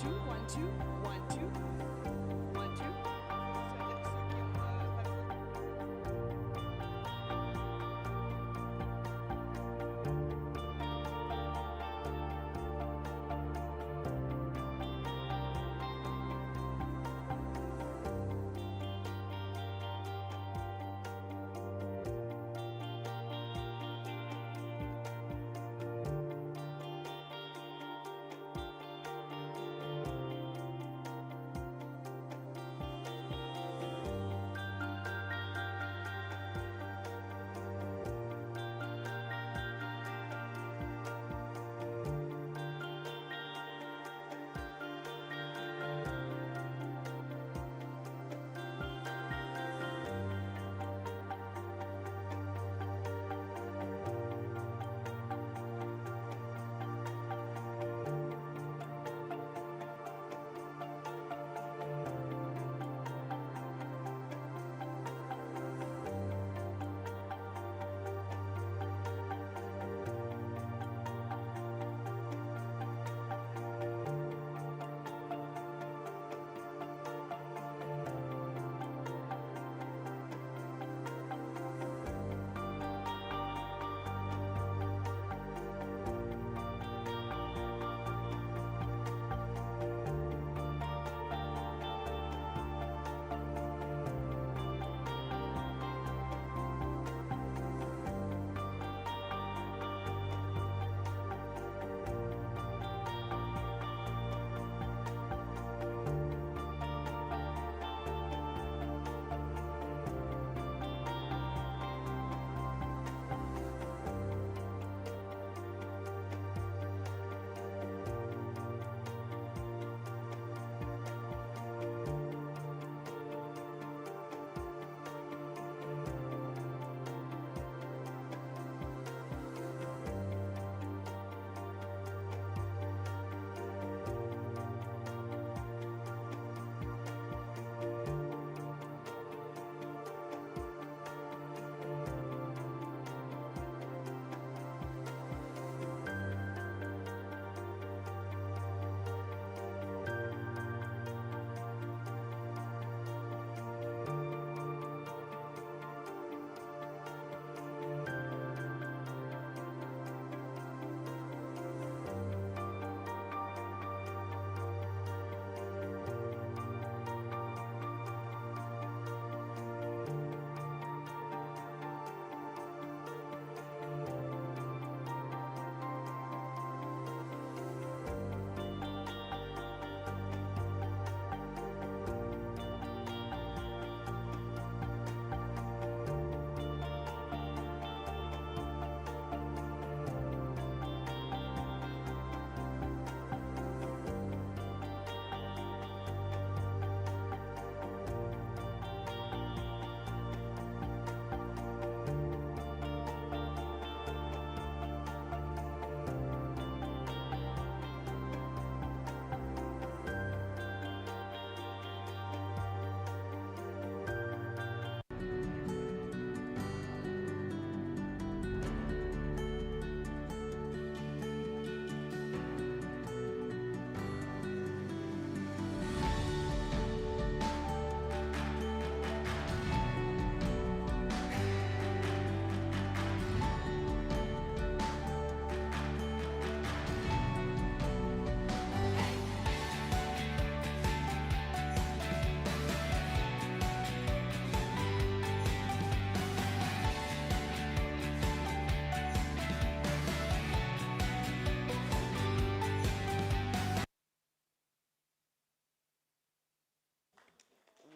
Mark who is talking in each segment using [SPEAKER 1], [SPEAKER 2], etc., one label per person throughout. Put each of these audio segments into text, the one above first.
[SPEAKER 1] two, 1, 2, 1, 2, 1, 2.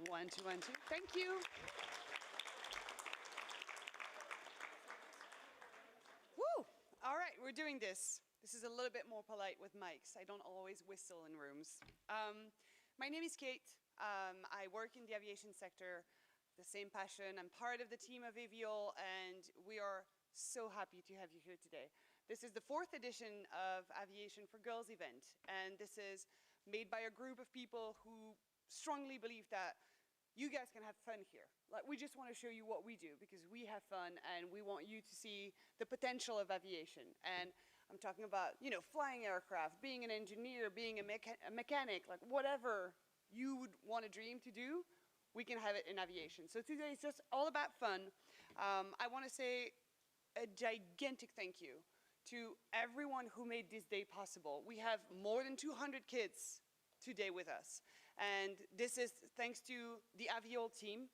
[SPEAKER 1] One, two, 1, 2. Thank you. Woo! All right, we're doing this. This is a little bit more polite with mics. I don't always whistle in rooms. My name is Kate. I work in the aviation sector, the same passion. I'm part of the team of AviAll, and we are so happy to have you here today. This is the 4th edition of Aviation for Girls event, and this is made by a group of people who strongly believe that you guys can have fun here. Like, we just want to show you what we do because we have fun and we want you to see the potential of aviation. And I'm talking about, you know, flying aircraft, being an engineer, being a mechanic, like whatever you would want to dream to do, we can have it in aviation. So today is just all about fun. I want to say a gigantic thank you to everyone who made this day possible. We have more than 200 kids today with us. And this is thanks to the AviAll team,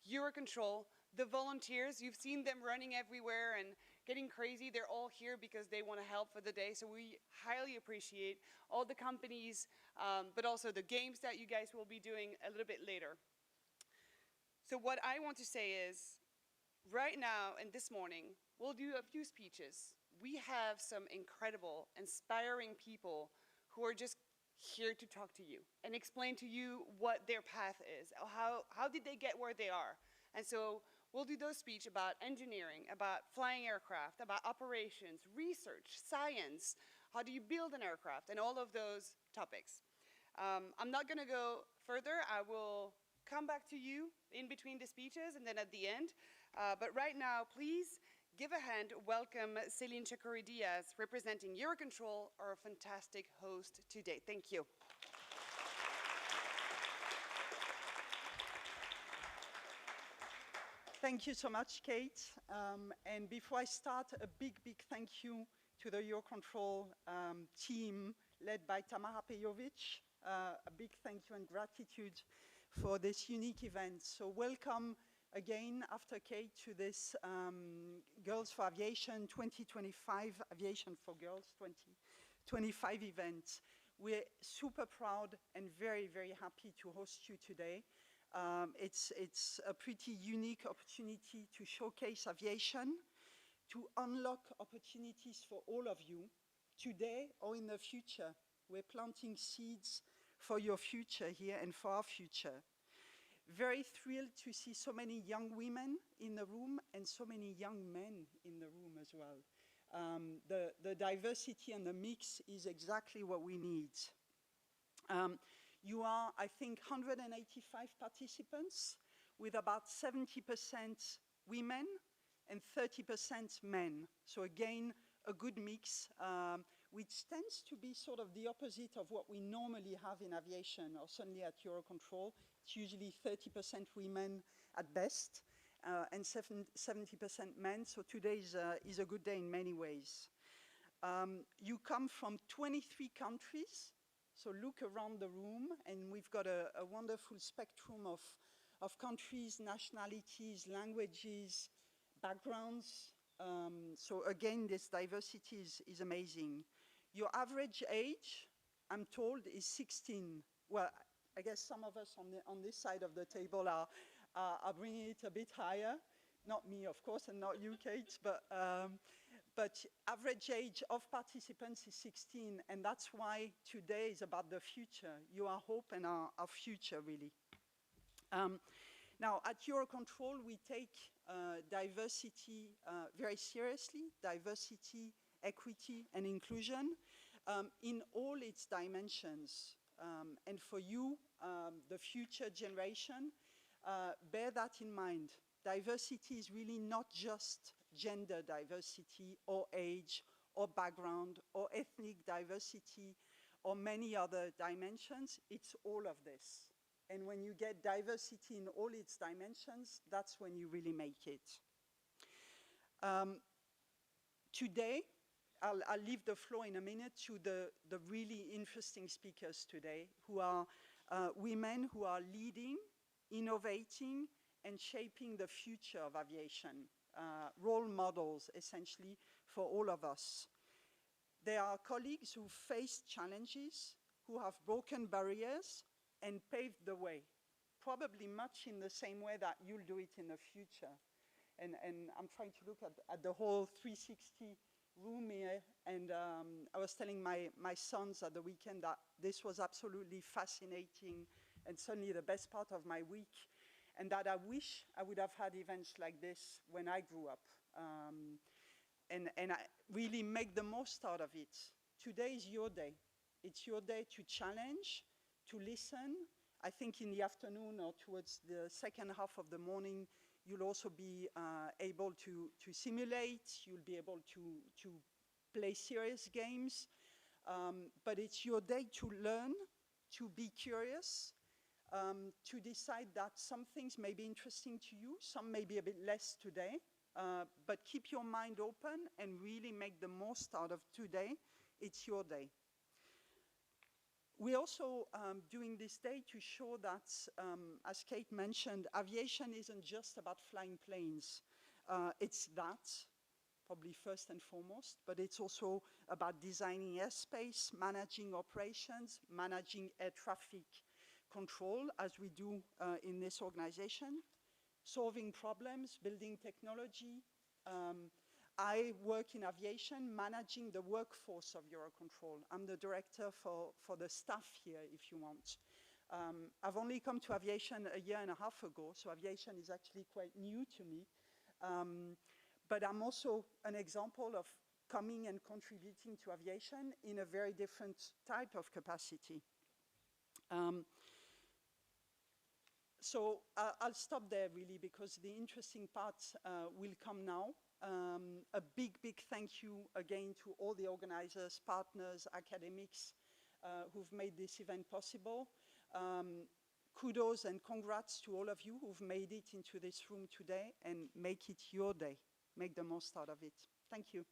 [SPEAKER 1] EUROCONTROL, the volunteers. You've seen them running everywhere and getting crazy. They're all here because they want to help for the day. So we highly appreciate all the companies, but also the games that you guys will be doing a little bit later. So what I want to say is, right now and this morning, we'll do a few speeches. We have some incredible, inspiring people who are just here to talk to you and explain to you what their path is. How did they get where they are? And so we'll do those speeches about engineering, about flying aircraft, about operations, research, science, how do you build an aircraft, and all of those topics. I'm not going to go further. I will come back to you in between the speeches and then at the end. But right now, please give a hand, welcome Céline SHAKOURI DIAS, representing EUROCONTROL, our fantastic host today. Thank you.
[SPEAKER 2] Thank you so much, Kate. And before I start, a big thank you to the EUROCONTROL team led by Tamara Pejovic. A big thank you and gratitude for this unique event. So welcome again, after Kate, to this Girls for Aviation 2025, Aviation for Girls 2025 event. We're super proud and very happy to host you today. It's a pretty unique opportunity to showcase aviation, to unlock opportunities for all of you, today or in the future. We're planting seeds for your future here and for our future. Very thrilled to see so many young women in the room and so many young men in the room as well. The diversity and the mix is exactly what we need. You are, I think, 185 participants with about 70% women and 30% men. So again, a good mix, which tends to be sort of the opposite of what we normally have in aviation, or certainly at EUROCONTROL. It's usually 30% women at best, and 70% men, so today is a good day in many ways. You come from 23 countries, so look around the room, and we've got a wonderful spectrum of countries, nationalities, languages, backgrounds. So again, this diversity is amazing. Your average age, I'm told, is 16. Well, I guess some of us on this side of the table are bringing it a bit higher. Not me, of course, and not you, Kate, but average age of participants is 16, and that's why today is about the future. You are hope and our future, really. Now, at EUROCONTROL, we take diversity very seriously, diversity, equity, and inclusion in all its dimensions. And for you, the future generation, bear that in mind. Diversity is really not just gender diversity or age or background or ethnic diversity or many other dimensions. It's all of this. And when you get diversity in all its dimensions, that's when you really make it. Today, I'll leave the floor in a minute to the really interesting speakers today, who are women who are leading, innovating, and shaping the future of aviation. Role models, essentially, for all of us. They are colleagues who face challenges, who have broken barriers, and paved the way, probably much in the same way that you'll do it in the future. And I'm trying to look at the whole 360 room here, and I was telling my sons at the weekend that this was absolutely fascinating and certainly the best part of my week, and that I wish I would have had events like this when I grew up, and I really make the most out of it. Today is your day. It's your day to challenge, to listen. I think in the afternoon or towards the second half of the morning, you'll also be able to simulate. You'll be able to play serious games, but it's your day to learn, to be curious, to decide that some things may be interesting to you, some may be a bit less today, but keep your mind open and really make the most out of today. It's your day. We're also doing this day to show that, as Kate mentioned, aviation isn't just about flying planes. It's that, probably first and foremost, but it's also about designing airspace, managing operations, managing air traffic control, as we do in this organization, solving problems, building technology. I work in aviation, managing the workforce of EUROCONTROL. I'm the director for the staff here, if you want. I've only come to aviation a year and a half ago, so aviation is actually quite new to me. But I'm also an example of coming and contributing to aviation in a very different type of capacity. So I'll stop there really, because the interesting part will come now. A big, big thank you again to all the organizers, partners, academics who've made this event possible. Kudos and congrats to all of you who've made it into this room today, and make it your day. Make the most out of it. Thank you.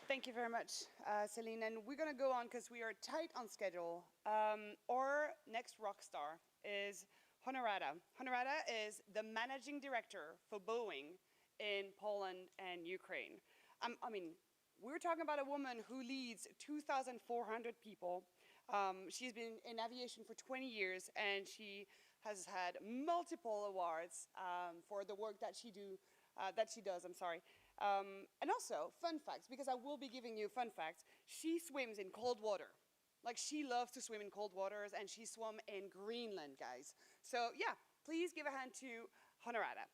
[SPEAKER 1] Thank you very much, Céline. And we're going to go on because we are tight on schedule. Our next rock star is Honorata. Honorata is the managing director for Boeing in Poland and Ukraine. I mean, we're talking about a woman who leads 2,400 people. She's been in aviation for 20 years, and she has had multiple awards for the work that she does. And also, fun facts, because I will be giving you fun facts. She swims in cold water. Like, she loves to swim in cold waters, and she swam in Greenland, guys. So, yeah, please give a hand to Honorata.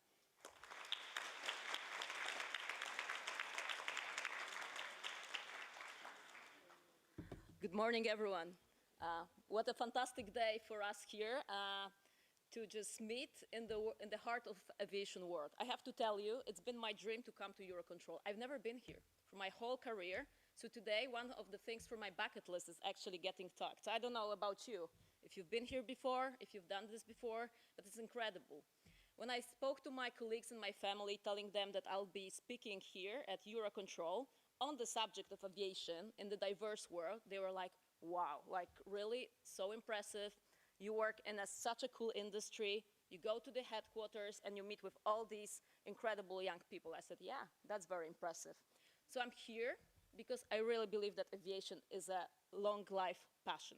[SPEAKER 3] Good morning, everyone. What a fantastic day for us here to just meet in the heart of aviation world. I have to tell you, it's been my dream to come to EUROCONTROL. I've never been here for my whole career. So today, one of the things for my bucket list is actually getting talked. I don't know about you, if you've been here before, if you've done this before, but it's incredible. When I spoke to my colleagues and my family, telling them that I'll be speaking here at EUROCONTROL on the subject of aviation in the diverse world, they were like, wow, like really so impressive. You work in such a cool industry. You go to the headquarters and you meet with all these incredible young people. I said, yeah, that's very impressive. So I'm here because I really believe that aviation is a long life passion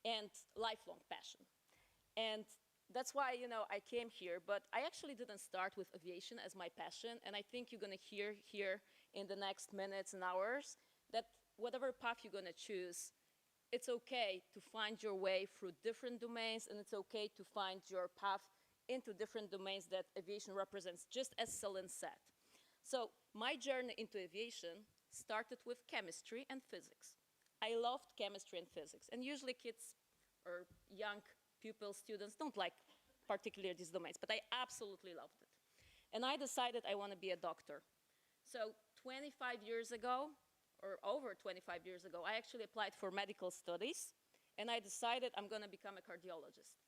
[SPEAKER 3] and lifelong passion. And that's why, you know, I came here, but I actually didn't start with aviation as my passion. And I think you're gonna hear here in the next minutes and hours that whatever path you're gonna choose, it's okay to find your way through different domains, and it's okay to find your path into different domains that aviation represents, just as Céline said. So my journey into aviation started with chemistry and physics. I loved chemistry and physics, and usually kids or young pupils, students don't like particularly these domains, but I absolutely loved it. And I decided I want to be a doctor. So 25 years ago, or over 25 years ago, I actually applied for medical studies, and I decided I'm going to become a cardiologist.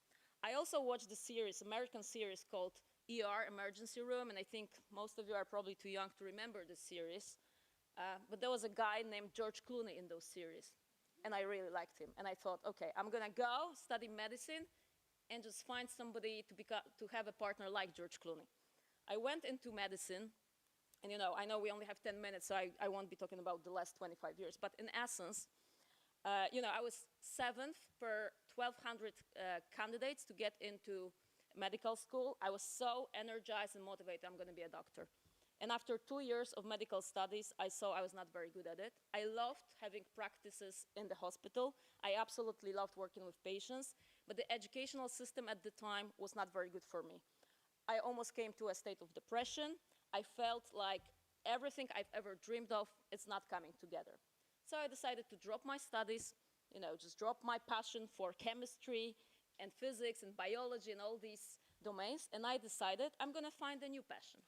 [SPEAKER 3] I also watched the series, American series called ER, Emergency Room, and I think most of you are probably too young to remember this series. But there was a guy named George Clooney in those series, and I really liked him. And I thought, okay, I'm going to go study medicine and just find somebody to have a partner like George Clooney. I went into medicine, and you know, I know we only have 10 minutes, so I won't be talking about the last 25 years. But in essence, you know, I was 7th per 1,200 candidates to get into medical school. I was so energized and motivated, I'm going to be a doctor. And after 2 years of medical studies, I saw I was not very good at it. I loved having practices in the hospital. I absolutely loved working with patients, but the educational system at the time was not very good for me. I almost came to a state of depression. I felt like everything I've ever dreamed of, it's not coming together. So I decided to drop my studies, you know, just drop my passion for chemistry and physics and biology and all these domains, and I decided I'm going to find a new passion.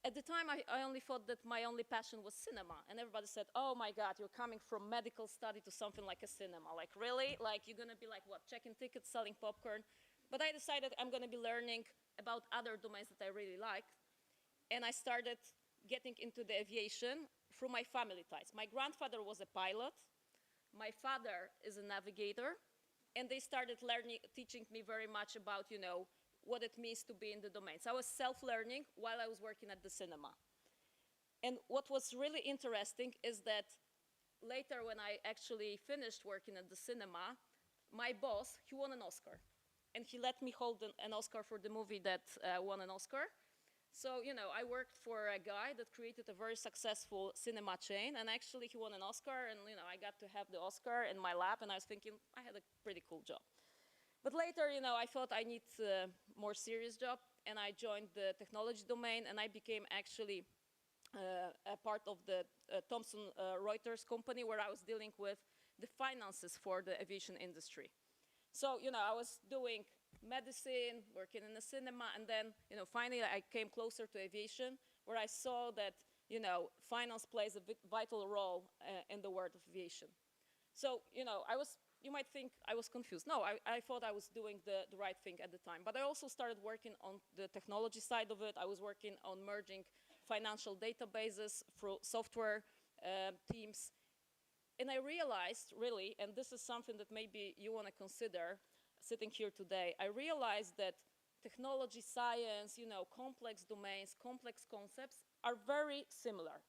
[SPEAKER 3] At the time, I only thought that my only passion was cinema, and everybody said, oh my God, you're coming from medical study to something like a cinema. Like, really? Like, you're going to be like, what, checking tickets, selling popcorn? But I decided I'm going to be learning about other domains that I really like, and I started getting into the aviation through my family ties. My grandfather was a pilot, my father is a navigator, and they started teaching me very much about, you know, what it means to be in the domain. So I was self-learning while I was working at the cinema. And what was really interesting is that later when I actually finished working at the cinema, my boss, he won an Oscar. And he let me hold an Oscar for the movie that won an Oscar. So, you know, I worked for a guy that created a very successful cinema chain, and actually he won an Oscar, and, you know, I got to have the Oscar in my lap, and I was thinking, I had a pretty cool job. But later, you know, I thought I need a more serious job, and I joined the technology domain, and I became actually a part of the Thomson Reuters company, where I was dealing with the finances for the aviation industry. So, you know, I was doing medicine, working in the cinema, and then, you know, finally I came closer to aviation, where I saw that, you know, finance plays a vital role in the world of aviation. So, you know, you might think I was confused. No, I thought I was doing the right thing at the time. But I also started working on the technology side of it. I was working on merging financial databases through software teams. And I realized, really, and this is something that maybe you want to consider sitting here today, I realized that technology, science, you know, complex domains, complex concepts are very similar.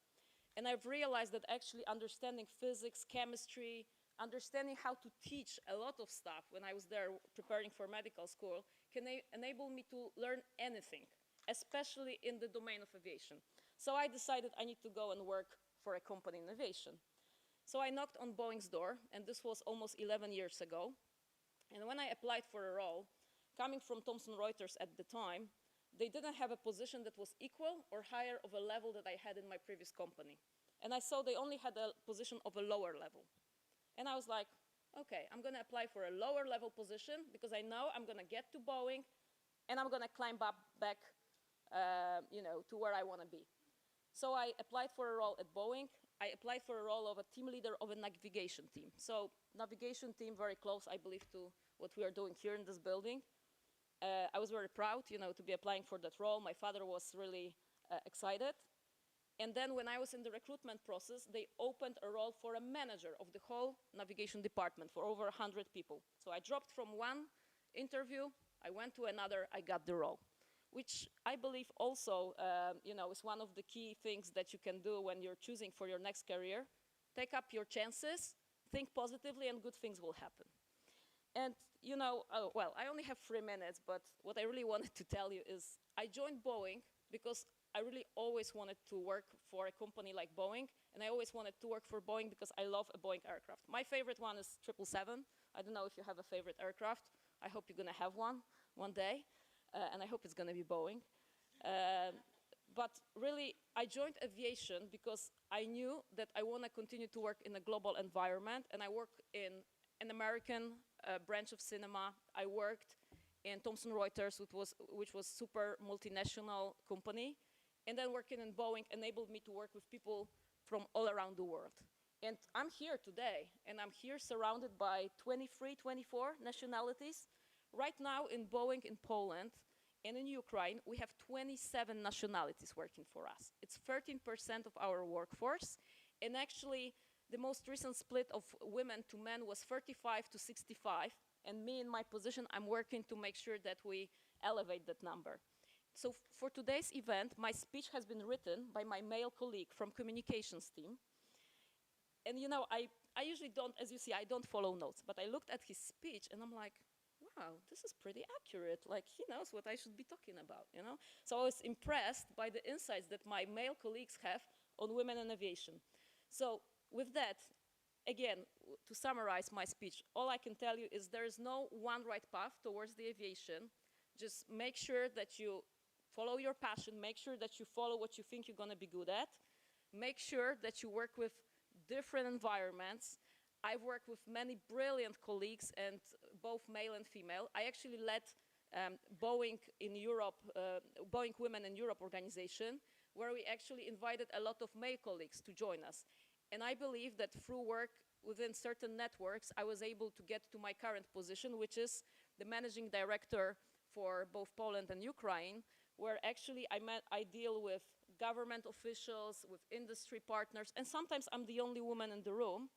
[SPEAKER 3] And I've realized that actually understanding physics, chemistry, understanding how to teach a lot of stuff when I was there preparing for medical school can enable me to learn anything, especially in the domain of aviation. So I decided I need to go and work for a company in aviation. So I knocked on Boeing's door, and this was almost 11 years ago. And when I applied for a role, coming from Thomson Reuters at the time, they didn't have a position that was equal or higher of a level that I had in my previous company. And I saw they only had a position of a lower level. And I was like, okay, I'm going to apply for a lower level position because I know I'm going to get to Boeing and I'm going to climb up back you know, to where I want to be. So I applied for a role at Boeing. I applied for a role of a team leader of a navigation team. So navigation team, very close, I believe, to what we are doing here in this building. I was very proud, you know, to be applying for that role. My father was really excited. And then when I was in the recruitment process, they opened a role for a manager of the whole navigation department for over 100 people. So I dropped from one interview, I went to another, I got the role, which I believe also you know, is one of the key things that you can do when you're choosing for your next career. Take up your chances, think positively, and good things will happen. And, you know, well, I only have 3 minutes, but what I really wanted to tell you is I joined Boeing because I really always wanted to work for a company like Boeing, and I always wanted to work for Boeing because I love a Boeing aircraft. My favorite one is 777. I don't know if you have a favorite aircraft. I hope you're gonna have one day, and I hope it's gonna be Boeing. But really, I joined aviation because I knew that I wanna continue to work in a global environment, and I work in an American branch of cinema. I worked in Thomson Reuters, which was super multinational company. And then working in Boeing enabled me to work with people from all around the world. And I'm here today, and I'm here surrounded by 23, 24 nationalities. Right now in Boeing in Poland and in Ukraine, we have 27 nationalities working for us. It's 13% of our workforce. And actually, the most recent split of women to men was 35 to 65. And me in my position, I'm working to make sure that we elevate that number. So for today's event, my speech has been written by my male colleague from communications team. And you know, I usually don't, as you see, I don't follow notes, but I looked at his speech and I'm like, wow, this is pretty accurate. Like, he knows what I should be talking about, you know? So I was impressed by the insights that my male colleagues have on women in aviation. So with that, again, to summarize my speech, all I can tell you is there is no one right path towards the aviation. Just make sure that you follow your passion, make sure that you follow what you think you're gonna be good at, make sure that you work with different environments. I've worked with many brilliant colleagues, and both male and female. I actually led Boeing in Europe, Boeing Women in Europe organization, where we actually invited a lot of male colleagues to join us. And I believe that through work within certain networks, I was able to get to my current position, which is the managing director for both Poland and Ukraine, where actually I deal with government officials, with industry partners, and sometimes I'm the only woman in the room,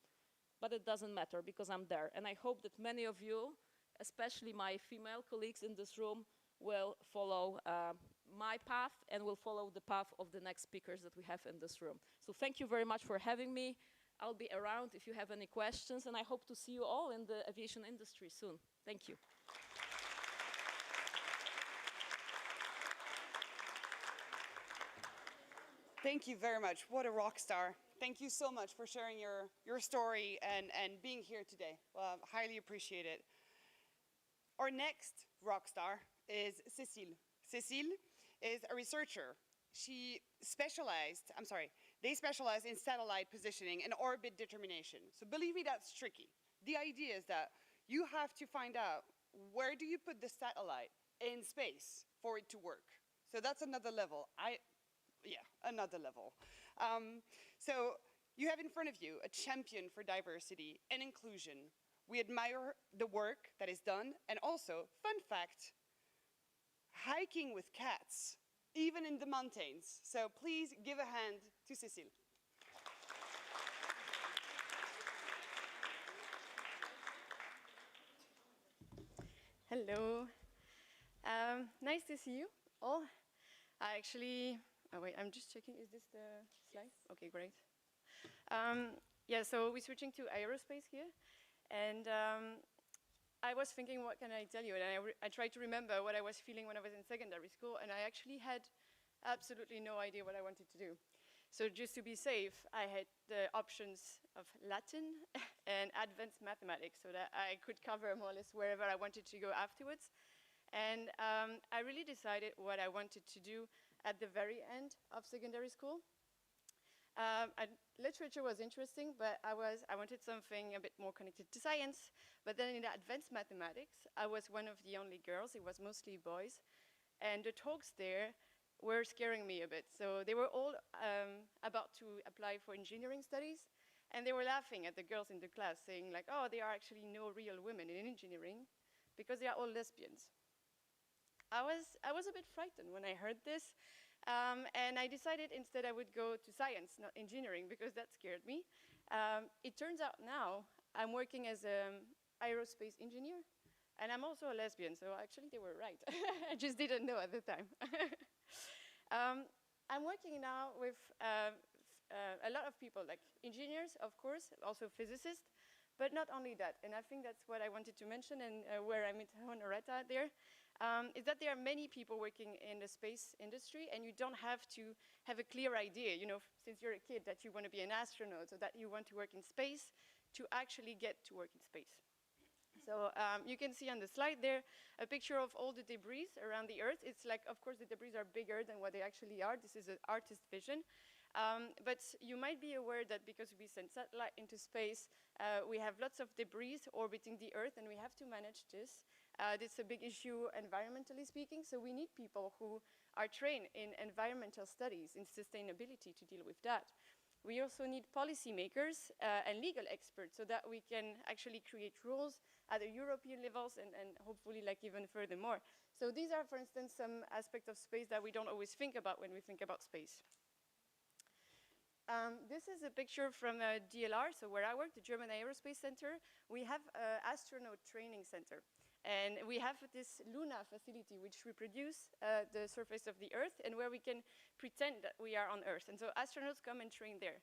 [SPEAKER 3] but it doesn't matter because I'm there. And I hope that many of you, especially my female colleagues in this room, will follow my path and will follow the path of the next speakers that we have in this room. So thank you very much for having me. I'll be around if you have any questions, and I hope to see you all in the aviation industry soon. Thank you.
[SPEAKER 1] Thank you very much. What a rock star. Thank you so much for sharing your story and being here today. Highly appreciate it. Our next rock star is Cécile. Cécile is a researcher. They specialize in satellite positioning and orbit determination. So believe me, that's tricky. The idea is that you have to find out where do you put the satellite in space for it to work. So that's another level. Another level. So you have in front of you a champion for diversity and inclusion. We admire the work that is done, and also, fun fact, hiking with cats, even in the mountains. So please give a hand to Cécile.
[SPEAKER 4] Hello. Nice to see you all. I'm just checking, is this the slide? Okay, great. Yeah, so we're switching to aerospace here. And I was thinking, what can I tell you? And I tried to remember what I was feeling when I was in secondary school, and I actually had absolutely no idea what I wanted to do. So just to be safe, I had the options of Latin and advanced mathematics, so that I could cover more or less wherever I wanted to go afterwards. And I really decided what I wanted to do at the very end of secondary school. Literature was interesting, but I wanted something a bit more connected to science. But then in the advanced mathematics, I was one of the only girls. It was mostly boys. And the talks there were scaring me a bit. So they were all about to apply for engineering studies. And they were laughing at the girls in the class, saying like, oh, there are actually no real women in engineering because they are all lesbians. I was a bit frightened when I heard this. And I decided instead I would go to science, not engineering, because that scared me. It turns out now I'm working as an aerospace engineer, and I'm also a lesbian, so actually they were right. I just didn't know at the time. I'm working now with a lot of people, like engineers, of course, also physicists, but not only that. And I think that's what I wanted to mention, and where I met Honorata there. Is that there are many people working in the space industry, and you don't have to have a clear idea, you know, since you're a kid, that you want to be an astronaut or that you want to work in space, to actually get to work in space. So you can see on the slide there a picture of all the debris around the Earth. It's like, of course, the debris are bigger than what they actually are. This is an artist's vision. But you might be aware that because we send satellite into space, we have lots of debris orbiting the Earth, and we have to manage this. It's a big issue environmentally speaking, so we need people who are trained in environmental studies, in sustainability, to deal with that. We also need policymakers and legal experts so that we can actually create rules at the European levels and hopefully like even furthermore. So these are, for instance, some aspects of space that we don't always think about when we think about space. This is a picture from DLR, so where I work, the German Aerospace Center. We have an astronaut training center. And we have this Luna facility which reproduces the surface of the Earth, and where we can pretend that we are on Earth. And so astronauts come and train there.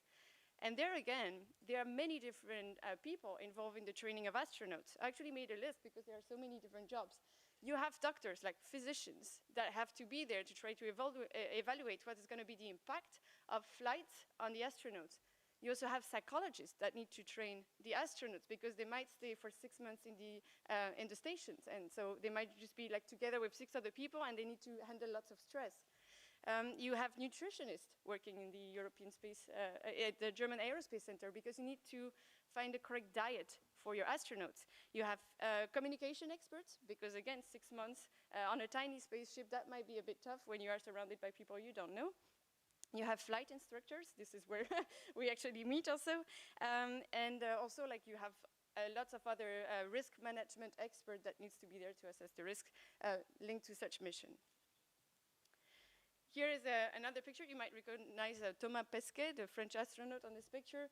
[SPEAKER 4] And there again, there are many different people involved in the training of astronauts. I actually made a list because there are so many different jobs. You have doctors, like physicians, that have to be there to try to evaluate what is going to be the impact of flights on the astronauts. You also have psychologists that need to train the astronauts because they might stay for 6 months in the stations. And so they might just be like together with 6 other people, and they need to handle lots of stress. You have nutritionists working in the European space, at the German Aerospace Center, because you need to find the correct diet for your astronauts. You have communication experts, because again, 6 months on a tiny spaceship, that might be a bit tough when you are surrounded by people you don't know. You have flight instructors. This is where we actually meet also. And also, like, you have lots of other risk management experts that needs to be there to assess the risk linked to such mission. Here is another picture. You might recognize Thomas Pesquet, the French astronaut on this picture.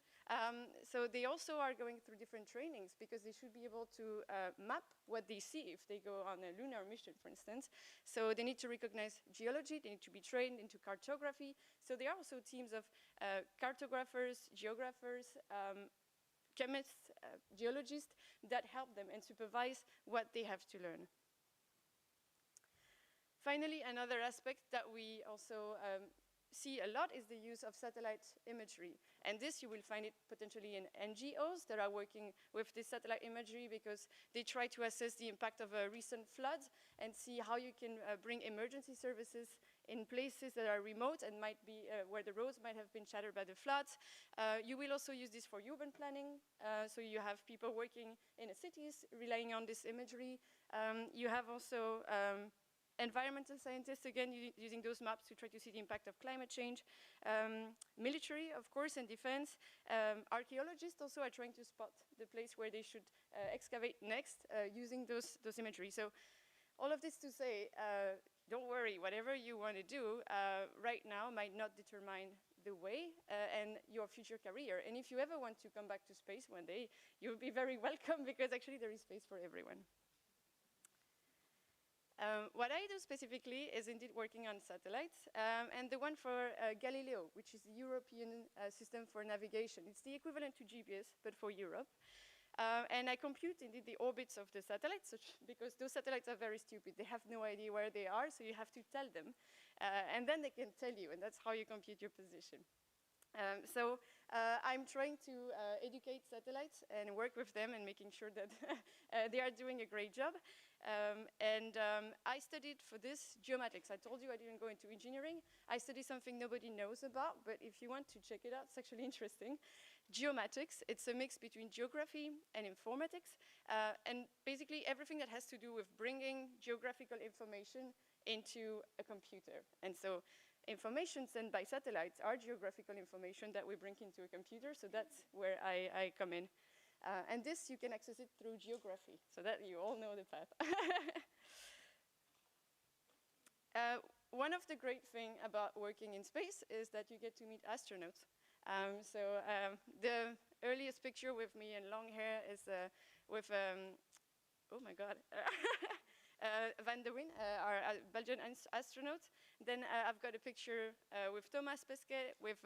[SPEAKER 4] So they also are going through different trainings because they should be able to map what they see if they go on a lunar mission, for instance. So they need to recognize geology. They need to be trained into cartography. So there are also teams of cartographers, geographers, chemists, geologists that help them and supervise what they have to learn. Finally, another aspect that we also see a lot is the use of satellite imagery. And this, you will find it potentially in NGOs that are working with this satellite imagery because they try to assess the impact of recent floods and see how you can bring emergency services in places that are remote and might be where the roads might have been shattered by the floods. You will also use this for urban planning. So you have people working in the cities relying on this imagery. You have also environmental scientists, again, using those maps to try to see the impact of climate change. Military, of course, and defense. Archaeologists also are trying to spot the place where they should excavate next using those imagery. So all of this to say, don't worry, whatever you want to do right now might not determine the way and your future career. And if you ever want to come back to space one day, you'll be very welcome because actually there is space for everyone. What I do specifically is indeed working on satellites, and the one for Galileo, which is the European system for navigation. It's the equivalent to GPS, but for Europe. And I compute indeed the orbits of the satellites, because those satellites are very stupid. They have no idea where they are, so you have to tell them. And then they can tell you, and that's how you compute your position. So I'm trying to educate satellites and work with them and making sure that they are doing a great job. I studied for this geomatics. I told you I didn't go into engineering. I studied something nobody knows about, but if you want to check it out, it's actually interesting. Geomatics, it's a mix between geography and informatics, and basically everything that has to do with bringing geographical information into a computer. And so information sent by satellites are geographical information that we bring into a computer, so that's where I come in. And this, you can access it through geography, so that you all know the path. One of the great things about working in space is that you get to meet astronauts. The earliest picture with me in long hair is with, oh my God, Van der Wijn, our Belgian astronaut. Then I've got a picture with Thomas Pesquet, with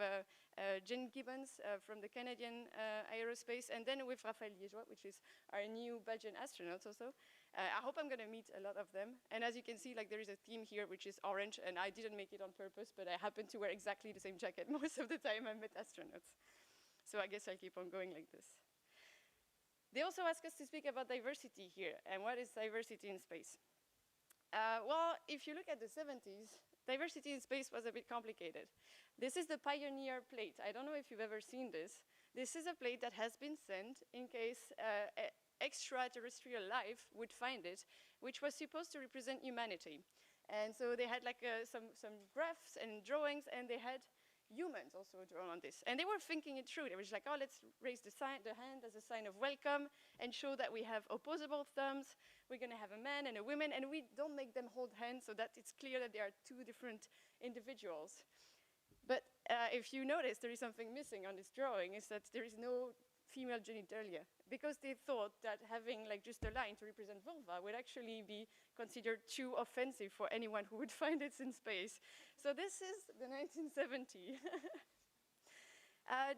[SPEAKER 4] Jen Gibbons from the Canadian Aerospace, and then with Raphaël Liégeois, which is our new Belgian astronaut also. I hope I'm going to meet a lot of them. And as you can see, like, there is a theme here, which is orange, and I didn't make it on purpose, but I happen to wear exactly the same jacket most of the time I met astronauts. So I guess I'll keep on going like this. They also ask us to speak about diversity here, and what is diversity in space? Well, if you look at the 70s, diversity in space was a bit complicated. This is the Pioneer plate. I don't know if you've ever seen this. This is a plate that has been sent in case extraterrestrial life would find it, which was supposed to represent humanity. And so they had like some graphs and drawings, and they had humans also drawn on this. And they were thinking it through. They were just like, oh, let's raise the hand as a sign of welcome and show that we have opposable thumbs. We're going to have a man and a woman, and we don't make them hold hands so that it's clear that they are two different individuals. But if you notice, there is something missing on this drawing, is that there is no female genitalia, because they thought that having like just a line to represent vulva would actually be considered too offensive for anyone who would find it in space. So this is the 1970.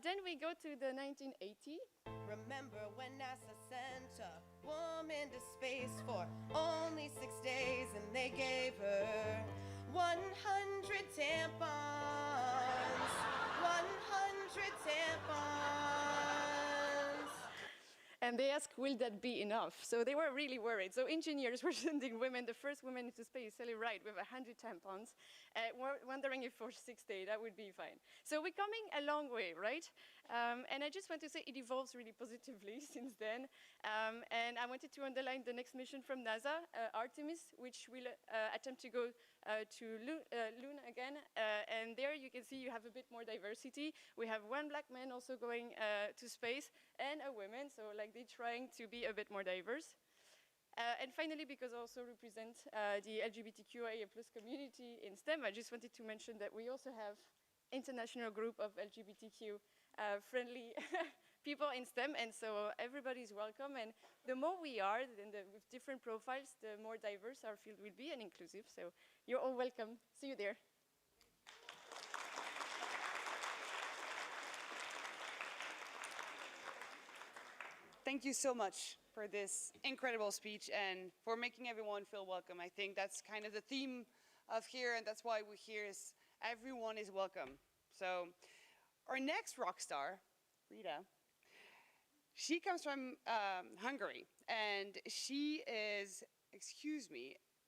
[SPEAKER 4] Then we go to the 1980.
[SPEAKER 5] Remember when NASA sent a woman to space for only 6 days, and they gave her 100 tampons, 100 tampons.
[SPEAKER 4] And they asked, will that be enough? So they were really worried. So engineers were sending women, the first woman into space, Sally Ride, with 100 tampons, wondering if for 6 days that would be fine. So we're coming a long way, right? And I just want to say it evolves really positively since then. And I wanted to underline the next mission from NASA, Artemis, which will attempt to go to Luna again. And there you can see you have a bit more diversity. We have one black man also going to space and a woman, so like they're trying to be a bit more diverse. And finally, because I also represent the LGBTQIA+ community in STEM, I just wanted to mention that we also have international group of LGBTQ friendly people in STEM, and so everybody is welcome. And the more we are, with different profiles, the more diverse our field will be and inclusive. So you're all welcome. See you there.
[SPEAKER 1] Thank you so much for this incredible speech and for making everyone feel welcome. I think that's kind of the theme of here, and that's why we're here, is everyone is welcome. So our next rock star, Rita, she comes from Hungary, and she is,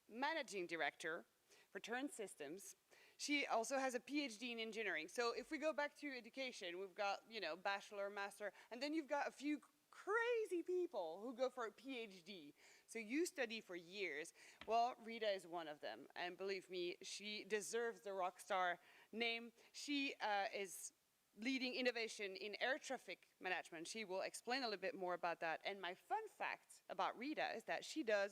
[SPEAKER 1] managing director for Turn Systems. She also has a PhD in engineering. So if we go back to education, we've got, bachelor, master, and then you've got a few crazy people who go for a PhD. So you study for years. Well, Rita is one of them. And believe me, she deserves the rock star name. She is leading innovation in air traffic management. She will explain a little bit more about that. And my fun fact about Rita is that she does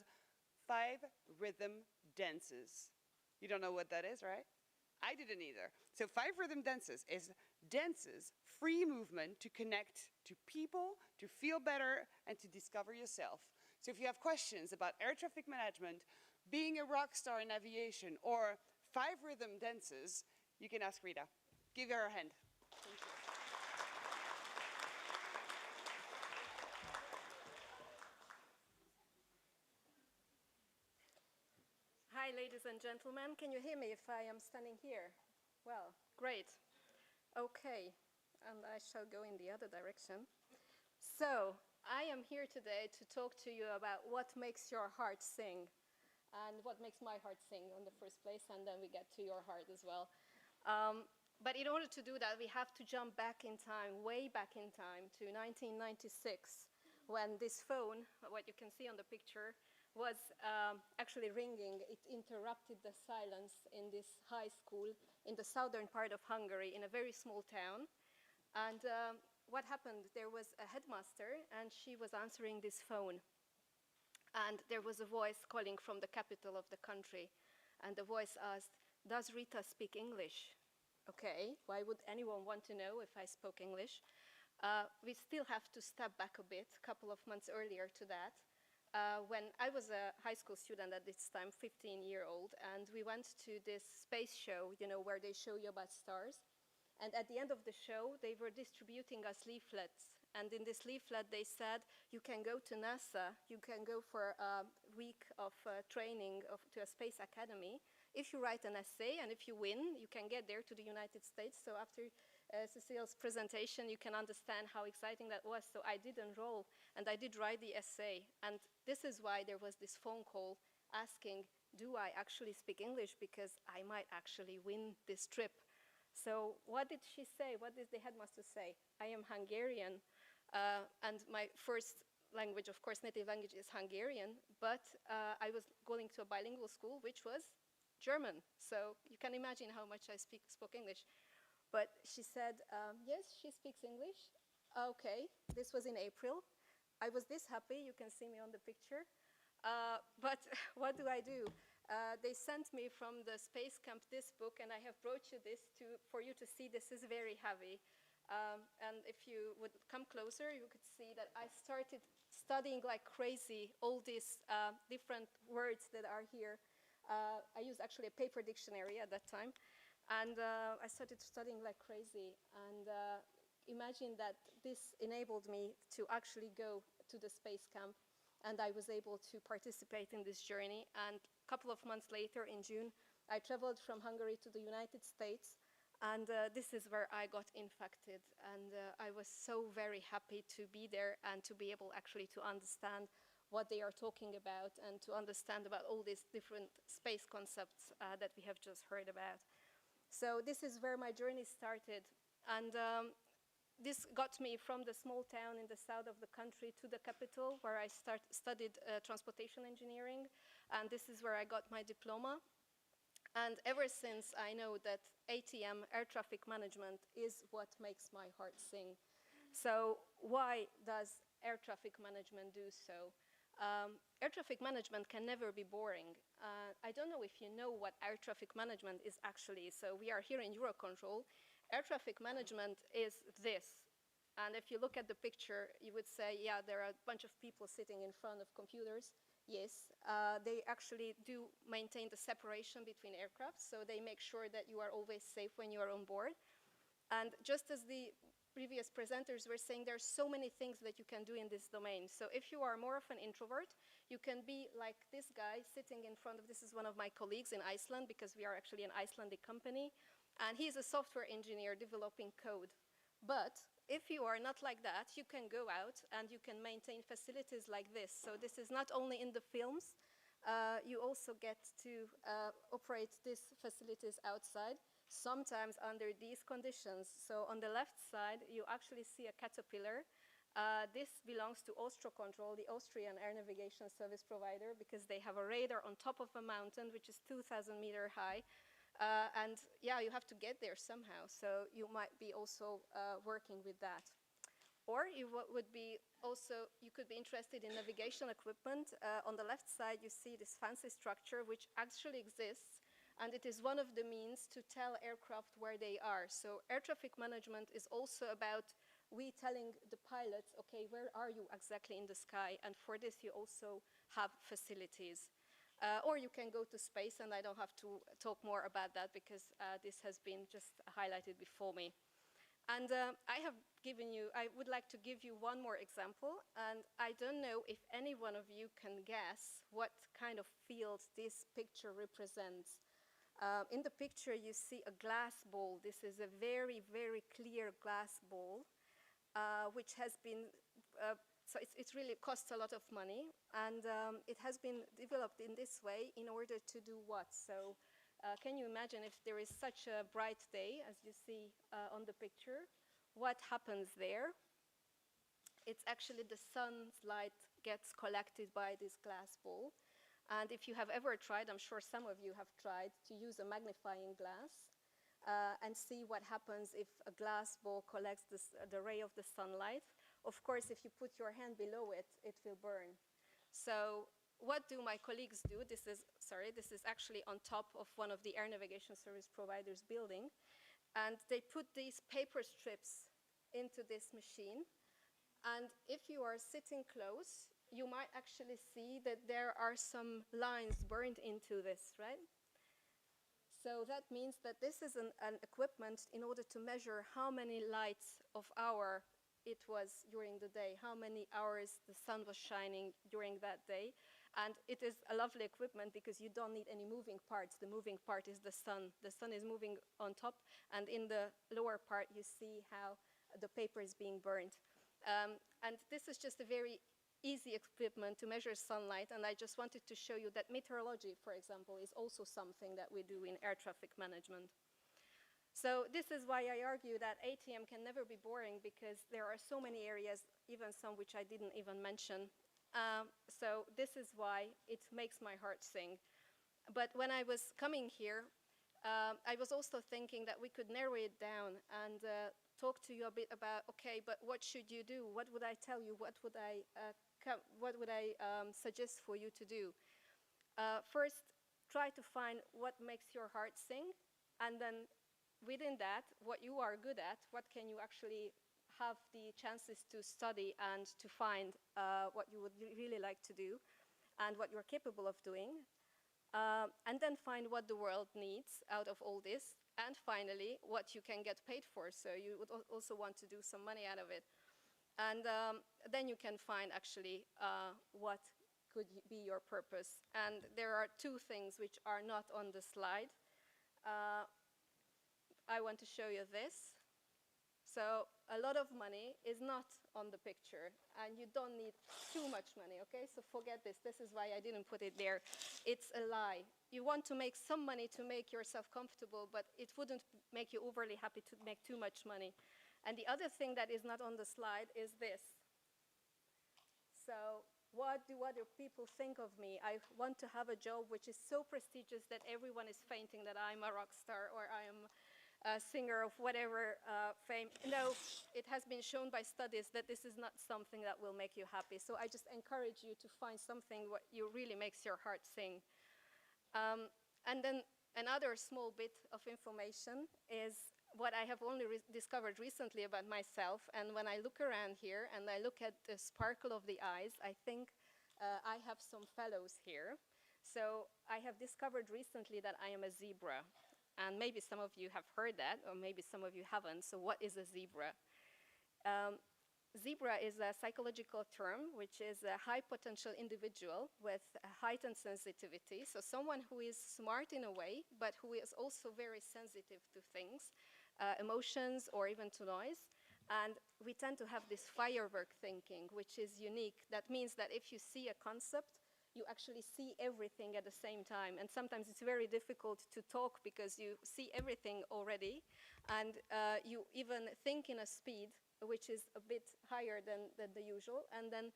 [SPEAKER 1] 5 rhythm dances. You don't know what that is, right? I didn't either. So 5 rhythm dances is dances, free movement to connect to people, to feel better, and to discover yourself. So if you have questions about air traffic management, being a rock star in aviation, or 5 rhythm dances, you can ask Rita. Give her a hand. Thank you.
[SPEAKER 6] Hi, ladies and gentlemen. Can you hear me if I am standing here? Well, great. Okay, and I shall go in the other direction. So, I am here today to talk to you about what makes your heart sing, and what makes my heart sing in the first place, and then we get to your heart as well. But in order to do that, we have to jump back in time, way back in time, to 1996, when this phone, what you can see on the picture, was actually ringing. It interrupted the silence in this high school in the southern part of Hungary, in a very small town. And what happened? There was a headmaster, and she was answering this phone. And there was a voice calling from the capital of the country. And the voice asked, "Does Rita speak English?" Okay, why would anyone want to know if I spoke English? We still have to step back a bit, a couple of months earlier to that. When I was a high school student at this time, 15-year-old, and we went to this space show, where they show you about stars. And at the end of the show, they were distributing us leaflets. And in this leaflet, they said, you can go to NASA, you can go for a week of training to a space academy. If you write an essay, and if you win, you can get there to the United States. So after Cecile's presentation, you can understand how exciting that was. So I did enroll, and I did write the essay. And this is why there was this phone call asking, do I actually speak English? Because I might actually win this trip. So what did she say? What did the headmaster say? I am Hungarian, and my first language, of course, native language is Hungarian, but I was going to a bilingual school, which was German. So you can imagine how much I spoke English. But she said, yes, she speaks English. Okay, this was in April. I was this happy, you can see me on the picture. But what do? They sent me from the space camp this book, and I have brought you this for you to see. This is very heavy. And if you would come closer, you could see that I started studying like crazy all these different words that are here. I used actually a paper dictionary at that time. And I started studying like crazy. And imagine that this enabled me to actually go to the space camp. And I was able to participate in this journey. And a couple of months later, in June, I traveled from Hungary to the United States. And this is where I got infected. And I was so very happy to be there and to be able actually to understand what they are talking about and to understand about all these different space concepts that we have just heard about. So this is where my journey started. And this got me from the small town in the south of the country to the capital, where I studied transportation engineering, and this is where I got my diploma. And ever since, I know that ATM, air traffic management, is what makes my heart sing. So why does air traffic management do so? Air traffic management can never be boring. I don't know if you know what air traffic management is actually. So we are here in EUROCONTROL. Air traffic management is this. And if you look at the picture, you would say, yeah, there are a bunch of people sitting in front of computers. Yes, they actually do maintain the separation between aircraft, so they make sure that you are always safe when you are on board. And just as the previous presenters were saying, there are so many things that you can do in this domain. So if you are more of an introvert, you can be like this guy sitting in front of, this is one of my colleagues in Iceland, because we are actually an Icelandic company, and he's a software engineer developing code. But if you are not like that, you can go out and you can maintain facilities like this. So this is not only in the films, you also get to operate these facilities outside, sometimes under these conditions. So on the left side, you actually see a caterpillar. This belongs to EUROCONTROL, the Austrian air navigation service provider, because they have a radar on top of a mountain, which is 2,000 meters high. And yeah, you have to get there somehow, so you might be also working with that. Or you would be also, you could be interested in navigation equipment. On the left side, you see this fancy structure, which actually exists, and it is one of the means to tell aircraft where they are. So air traffic management is also about we telling the pilots, okay, where are you exactly in the sky? And for this, you also have facilities. Or you can go to space, and I don't have to talk more about that because this has been just highlighted before me. And I would like to give you one more example, and I don't know if any one of you can guess what kind of field this picture represents. In the picture, you see a glass ball. This is a very, very clear glass ball, which has been so it really costs a lot of money, and it has been developed in this way in order to do what? So can you imagine if there is such a bright day, as you see on the picture, what happens there? It's actually the sun's light gets collected by this glass ball. And if you have ever tried, I'm sure some of you have tried, to use a magnifying glass and see what happens if a glass ball collects the ray of the sunlight. Of course, if you put your hand below it, it will burn. So what do my colleagues do? This is actually on top of one of the air navigation service providers' building. And they put these paper strips into this machine. And if you are sitting close, you might actually see that there are some lines burned into this, right? So that means that this is an equipment in order to measure how many lights of hour it was during the day, how many hours the sun was shining during that day. And it is a lovely equipment because you don't need any moving parts. The moving part is the sun. The sun is moving on top, and in the lower part, you see how the paper is being burned. And this is just a very easy equipment to measure sunlight, and I just wanted to show you that meteorology, for example, is also something that we do in air traffic management. So this is why I argue that ATM can never be boring, because there are so many areas, even some which I didn't even mention. So this is why it makes my heart sing. But when I was coming here, I was also thinking that we could narrow it down and talk to you a bit about, okay, but what should you do? What would I tell you? What would I suggest for you to do? First, try to find what makes your heart sing, and then within that, what you are good at, what can you actually have the chances to study and to find what you would really like to do and what you're capable of doing. And then find what the world needs out of all this. And finally, what you can get paid for. So you would also want to do some money out of it. And then you can find actually what could be your purpose. And there are two things which are not on the slide. I want to show you this. So a lot of money is not on the picture, and you don't need too much money, okay? So forget this. This is why I didn't put it there. It's a lie. You want to make some money to make yourself comfortable, but it wouldn't make you overly happy to make too much money. And the other thing that is not on the slide is this. So what do other people think of me? I want to have a job which is so prestigious that everyone is fainting that I'm a rock star or I am a singer of whatever fame. No, it has been shown by studies that this is not something that will make you happy. So I just encourage you to find something what you really makes your heart sing. And then another small bit of information is what I have only discovered recently about myself. And when I look around here and I look at the sparkle of the eyes, I think I have some fellows here. So I have discovered recently that I am a zebra. And maybe some of you have heard that, or maybe some of you haven't. So what is a zebra? Zebra is a psychological term, which is a high potential individual with a heightened sensitivity. So someone who is smart in a way, but who is also very sensitive to things, emotions, or even to noise. And we tend to have this firework thinking, which is unique. That means that if you see a concept, you actually see everything at the same time. And sometimes it's very difficult to talk because you see everything already. And you even think in a speed which is a bit higher than the usual. And then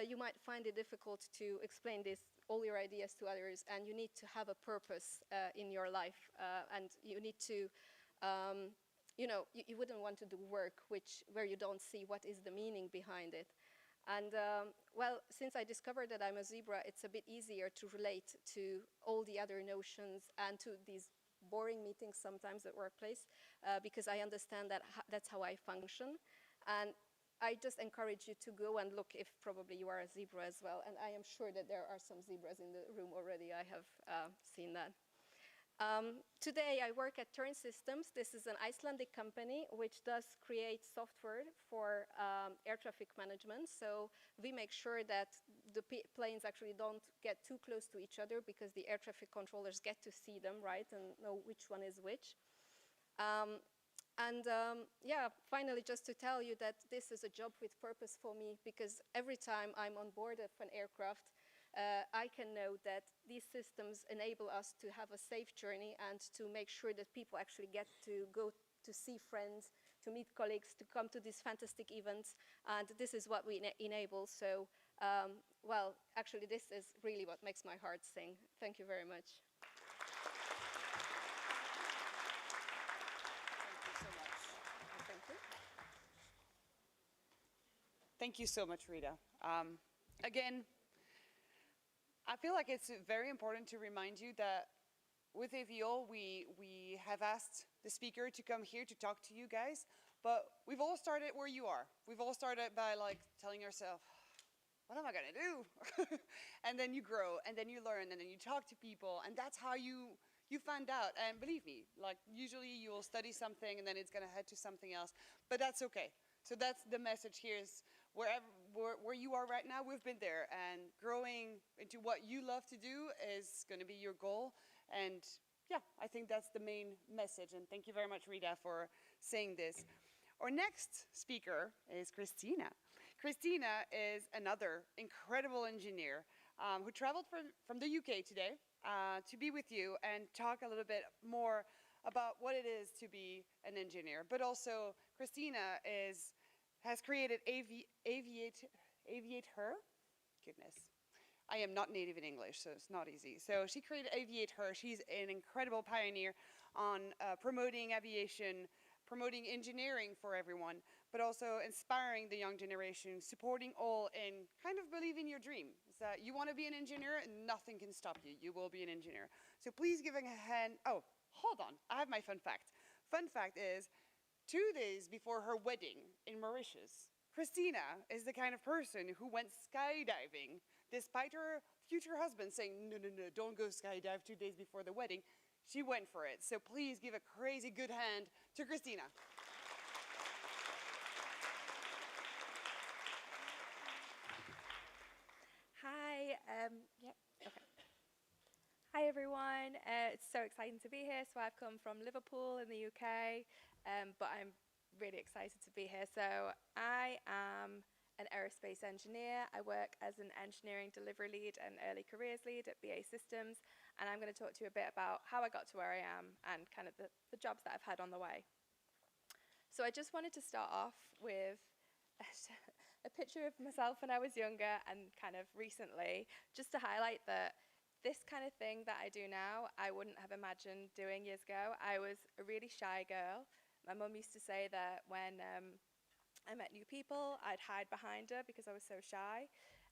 [SPEAKER 6] you might find it difficult to explain all your ideas to others. And you need to have a purpose in your life. And you need to, you wouldn't want to do work where you don't see what is the meaning behind it. And well, since I discovered that I'm a zebra, it's a bit easier to relate to all the other notions and to these boring meetings sometimes at workplace, because I understand that that's how I function. And I just encourage you to go and look if probably you are a zebra as well. And I am sure that there are some zebras in the room already. I have seen that. Today I work at Turn Systems. This is an Icelandic company which does create software for air traffic management. So we make sure that the planes actually don't get too close to each other because the air traffic controllers get to see them, right, and know which one is which. Yeah, finally, just to tell you that this is a job with purpose for me, because every time I'm on board of an aircraft, I can know that these systems enable us to have a safe journey and to make sure that people actually get to go to see friends, to meet colleagues, to come to these fantastic events. And this is what we enable. So, well, actually, this is really what makes my heart sing. Thank you very much.
[SPEAKER 1] Thank you so much. Thank you so much, Rita. Again, I feel like it's very important to remind you that with AviAll, we have asked the speaker to come here to talk to you guys, but we've all started where you are. We've all started by like telling ourselves, what am I gonna do? And then you grow, and then you learn, and then you talk to people, and that's how you find out. And believe me, like usually you will study something and then it's gonna head to something else, but that's okay. So that's the message here is where you are right now, we've been there, and growing into what you love to do is going to be your goal. And yeah, I think that's the main message. And thank you very much, Rita, for saying this. Our next speaker is Krystina. Krystina is another incredible engineer who traveled from the UK today to be with you and talk a little bit more about what it is to be an engineer. But also, Krystina has created AviAll. Goodness. I am not native in English, so it's not easy. So she created AviAll. She's an incredible pioneer on promoting aviation, promoting engineering for everyone, but also inspiring the young generation, supporting all, and kind of believing your dream. Is that you want to be an engineer, and nothing can stop you. You will be an engineer. So please give a hand. Oh, hold on. I have my fun fact. Fun fact is, 2 days before her wedding in Mauritius, Krystina is the kind of person who went skydiving, despite her future husband saying, no, no, no, don't go skydive 2 days before the wedding. She went for it. So please give a crazy good hand to Krystina.
[SPEAKER 7] Hi, okay. Hi everyone, it's so exciting to be here. So I've come from Liverpool in the UK, but I'm really excited to be here. So I am an aerospace engineer. I work as an engineering delivery lead and early careers lead at BAE Systems, and I'm going to talk to you a bit about how I got to where I am and kind of the jobs that I've had on the way. So I just wanted to start off with a picture of myself when I was younger and kind of recently, just to highlight that this kind of thing that I do now, I wouldn't have imagined doing years ago. I was a really shy girl. My mum used to say that when I met new people, I'd hide behind her because I was so shy.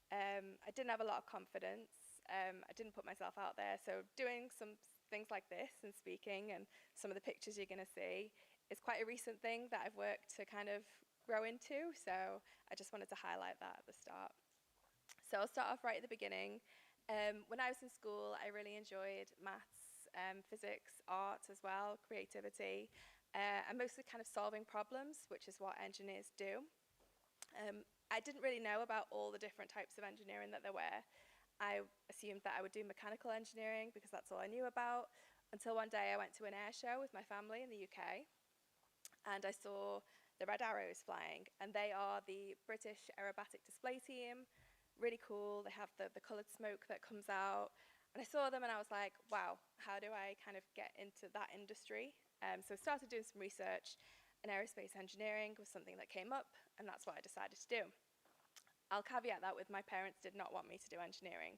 [SPEAKER 7] I didn't have a lot of confidence. I didn't put myself out there. So doing some things like this and speaking and some of the pictures you're going to see is quite a recent thing that I've worked to kind of grow into. So I just wanted to highlight that at the start. So I'll start off right at the beginning. When I was in school, I really enjoyed maths, physics, art as well, creativity, and mostly kind of solving problems, which is what engineers do. I didn't really know about all the different types of engineering that there were. I assumed that I would do mechanical engineering because that's all I knew about, until one day I went to an air show with my family in the UK, and I saw the Red Arrows flying, and they are the British aerobatic display team. Really cool. They have the coloured smoke that comes out, and I saw them and I was like, wow, how do I kind of get into that industry? So I started doing some research, and aerospace engineering was something that came up, and that's what I decided to do. I'll caveat that with my parents did not want me to do engineering.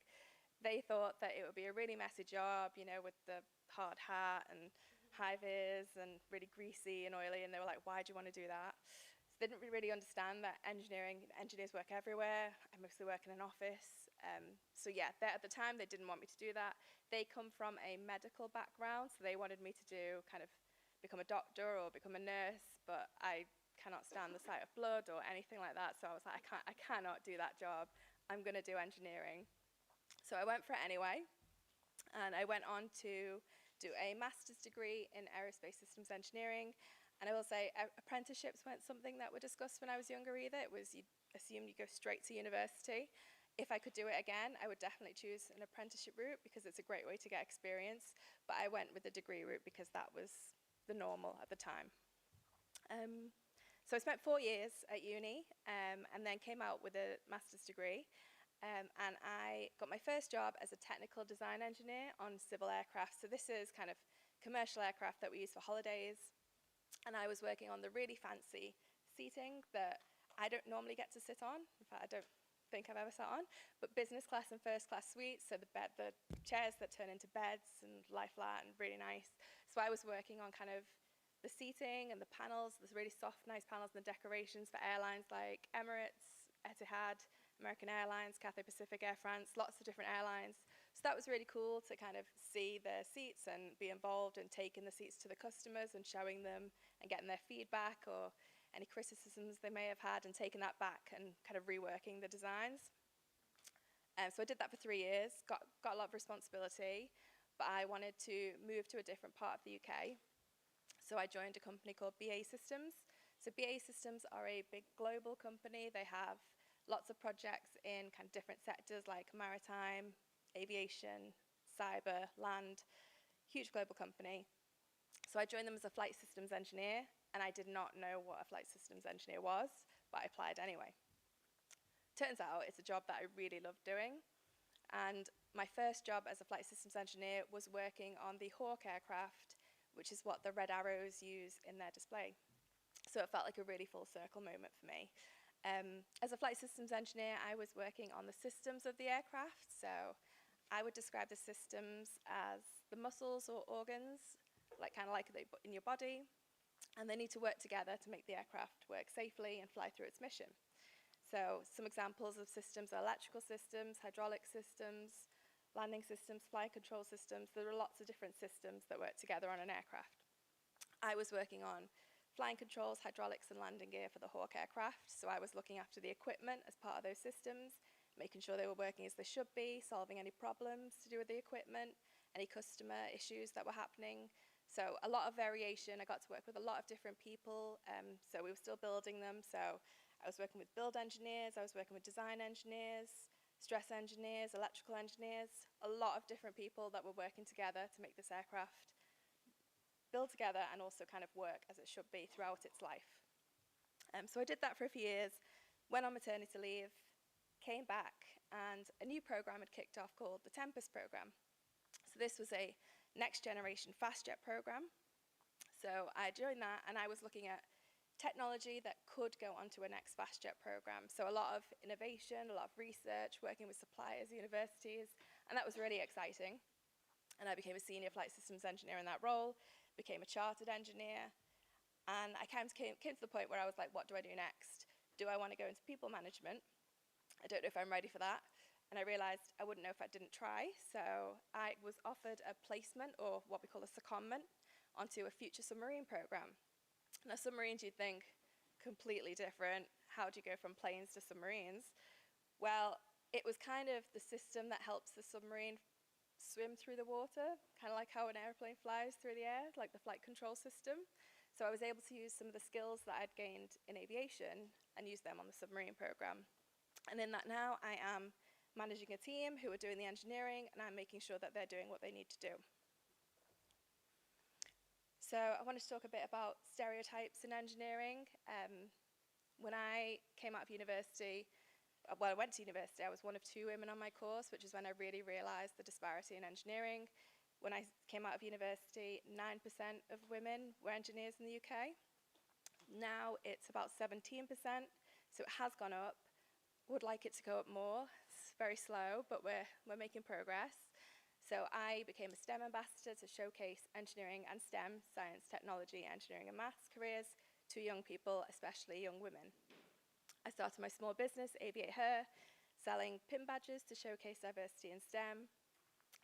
[SPEAKER 7] They thought that it would be a really messy job, you know, with the hard hat and high vis and really greasy and oily, and they were like, why do you want to do that? So they didn't really understand that engineers work everywhere. I mostly work in an office. So yeah, at the time they didn't want me to do that. They come from a medical background, so they wanted me to do kind of become a doctor or become a nurse, but I cannot stand the sight of blood or anything like that, so I was like, I cannot do that job. I'm going to do engineering. So I went for it anyway, and I went on to do a master's degree in aerospace systems engineering. And I will say apprenticeships weren't something that were discussed when I was younger either. It was, you assume you go straight to university. If I could do it again, I would definitely choose an apprenticeship route because it's a great way to get experience. But I went with the degree route because that was the normal at the time. So I spent 4 years at uni and then came out with a master's degree. And I got my first job as a technical design engineer on civil aircraft. So this is kind of commercial aircraft that we use for holidays. And I was working on the really fancy seating that I don't normally get to sit on. In fact, I don't think I've ever sat on. But business class and first class suites, so the chairs that turn into beds and lie flat and really nice. So I was working on kind of the seating and the panels, those really soft, nice panels and the decorations for airlines like Emirates, Etihad, American Airlines, Cathay Pacific, Air France, lots of different airlines. So that was really cool to kind of see their seats and be involved in taking the seats to the customers and showing them and getting their feedback or any criticisms they may have had and taking that back and kind of reworking the designs. So I did that for 3 years, got a lot of responsibility, but I wanted to move to a different part of the UK. So I joined a company called BAE Systems. So BAE Systems are a big global company. They have lots of projects in kind of different sectors like maritime, aviation, cyber, land, huge global company. So I joined them as a flight systems engineer, and I did not know what a flight systems engineer was, but I applied anyway. Turns out it's a job that I really loved doing, and my first job as a flight systems engineer was working on the Hawk aircraft, which is what the Red Arrows use in their display. So it felt like a really full circle moment for me. As a flight systems engineer, I was working on the systems of the aircraft. So I would describe the systems as the muscles or organs, kind of like in your body, and they need to work together to make the aircraft work safely and fly through its mission. So some examples of systems are electrical systems, hydraulic systems, landing systems, flight control systems. There are lots of different systems that work together on an aircraft. I was working on flying controls, hydraulics, and landing gear for the Hawk aircraft. So I was looking after the equipment as part of those systems, making sure they were working as they should be, solving any problems to do with the equipment, any customer issues that were happening. So a lot of variation. I got to work with a lot of different people. So we were still building them. So I was working with build engineers, I was working with design engineers, stress engineers, electrical engineers, a lot of different people that were working together to make this aircraft build together and also kind of work as it should be throughout its life. So I did that for a few years, went on maternity leave, came back, and a new program had kicked off called the Tempest program. So this was a next generation fast jet program. So I joined that, and I was looking at technology that could go onto a next fastjet program. So a lot of innovation, a lot of research, working with suppliers, universities, and that was really exciting. And I became a senior flight systems engineer in that role, became a chartered engineer, and I came to the point where I was like, what do I do next? Do I want to go into people management? I don't know if I'm ready for that. And I realized I wouldn't know if I didn't try, so I was offered a placement, or what we call a secondment, onto a future submarine program. Now, submarines, you'd think, completely different. How do you go from planes to submarines? Well, it was kind of the system that helps the submarine swim through the water, kind of like how an airplane flies through the air, like the flight control system. So I was able to use some of the skills that I'd gained in aviation and use them on the submarine program. And in that now, I am managing a team who are doing the engineering, and I'm making sure that they're doing what they need to do. So I wanted to talk a bit about stereotypes in engineering. When I came out of university, well, I went to university, I was one of 2 women on my course, which is when I really realized the disparity in engineering. When I came out of university, 9% of women were engineers in the UK. Now it's about 17%, so it has gone up. Would like it to go up more. It's very slow, but we're making progress. So I became a STEM ambassador to showcase engineering and STEM, science, technology, engineering and maths careers to young people, especially young women. I started my small business, AviAll, selling pin badges to showcase diversity in STEM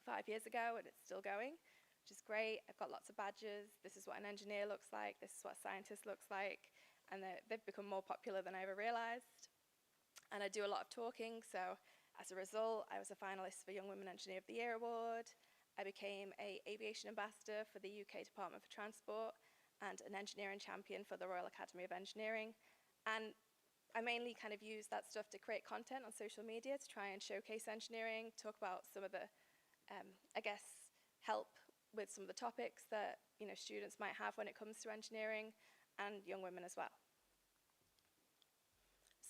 [SPEAKER 7] 5 years ago, and it's still going, which is great. I've got lots of badges. This is what an engineer looks like. This is what a scientist looks like. And they've become more popular than I ever realized. And I do a lot of talking, so as a result, I was a finalist for Young Women Engineer of the Year Award. I became an aviation ambassador for the UK Department for Transport and an engineering champion for the Royal Academy of Engineering. And I mainly kind of use that stuff to create content on social media to try and showcase engineering, talk about some of the, I guess, help with some of the topics that students might have when it comes to engineering, and young women as well.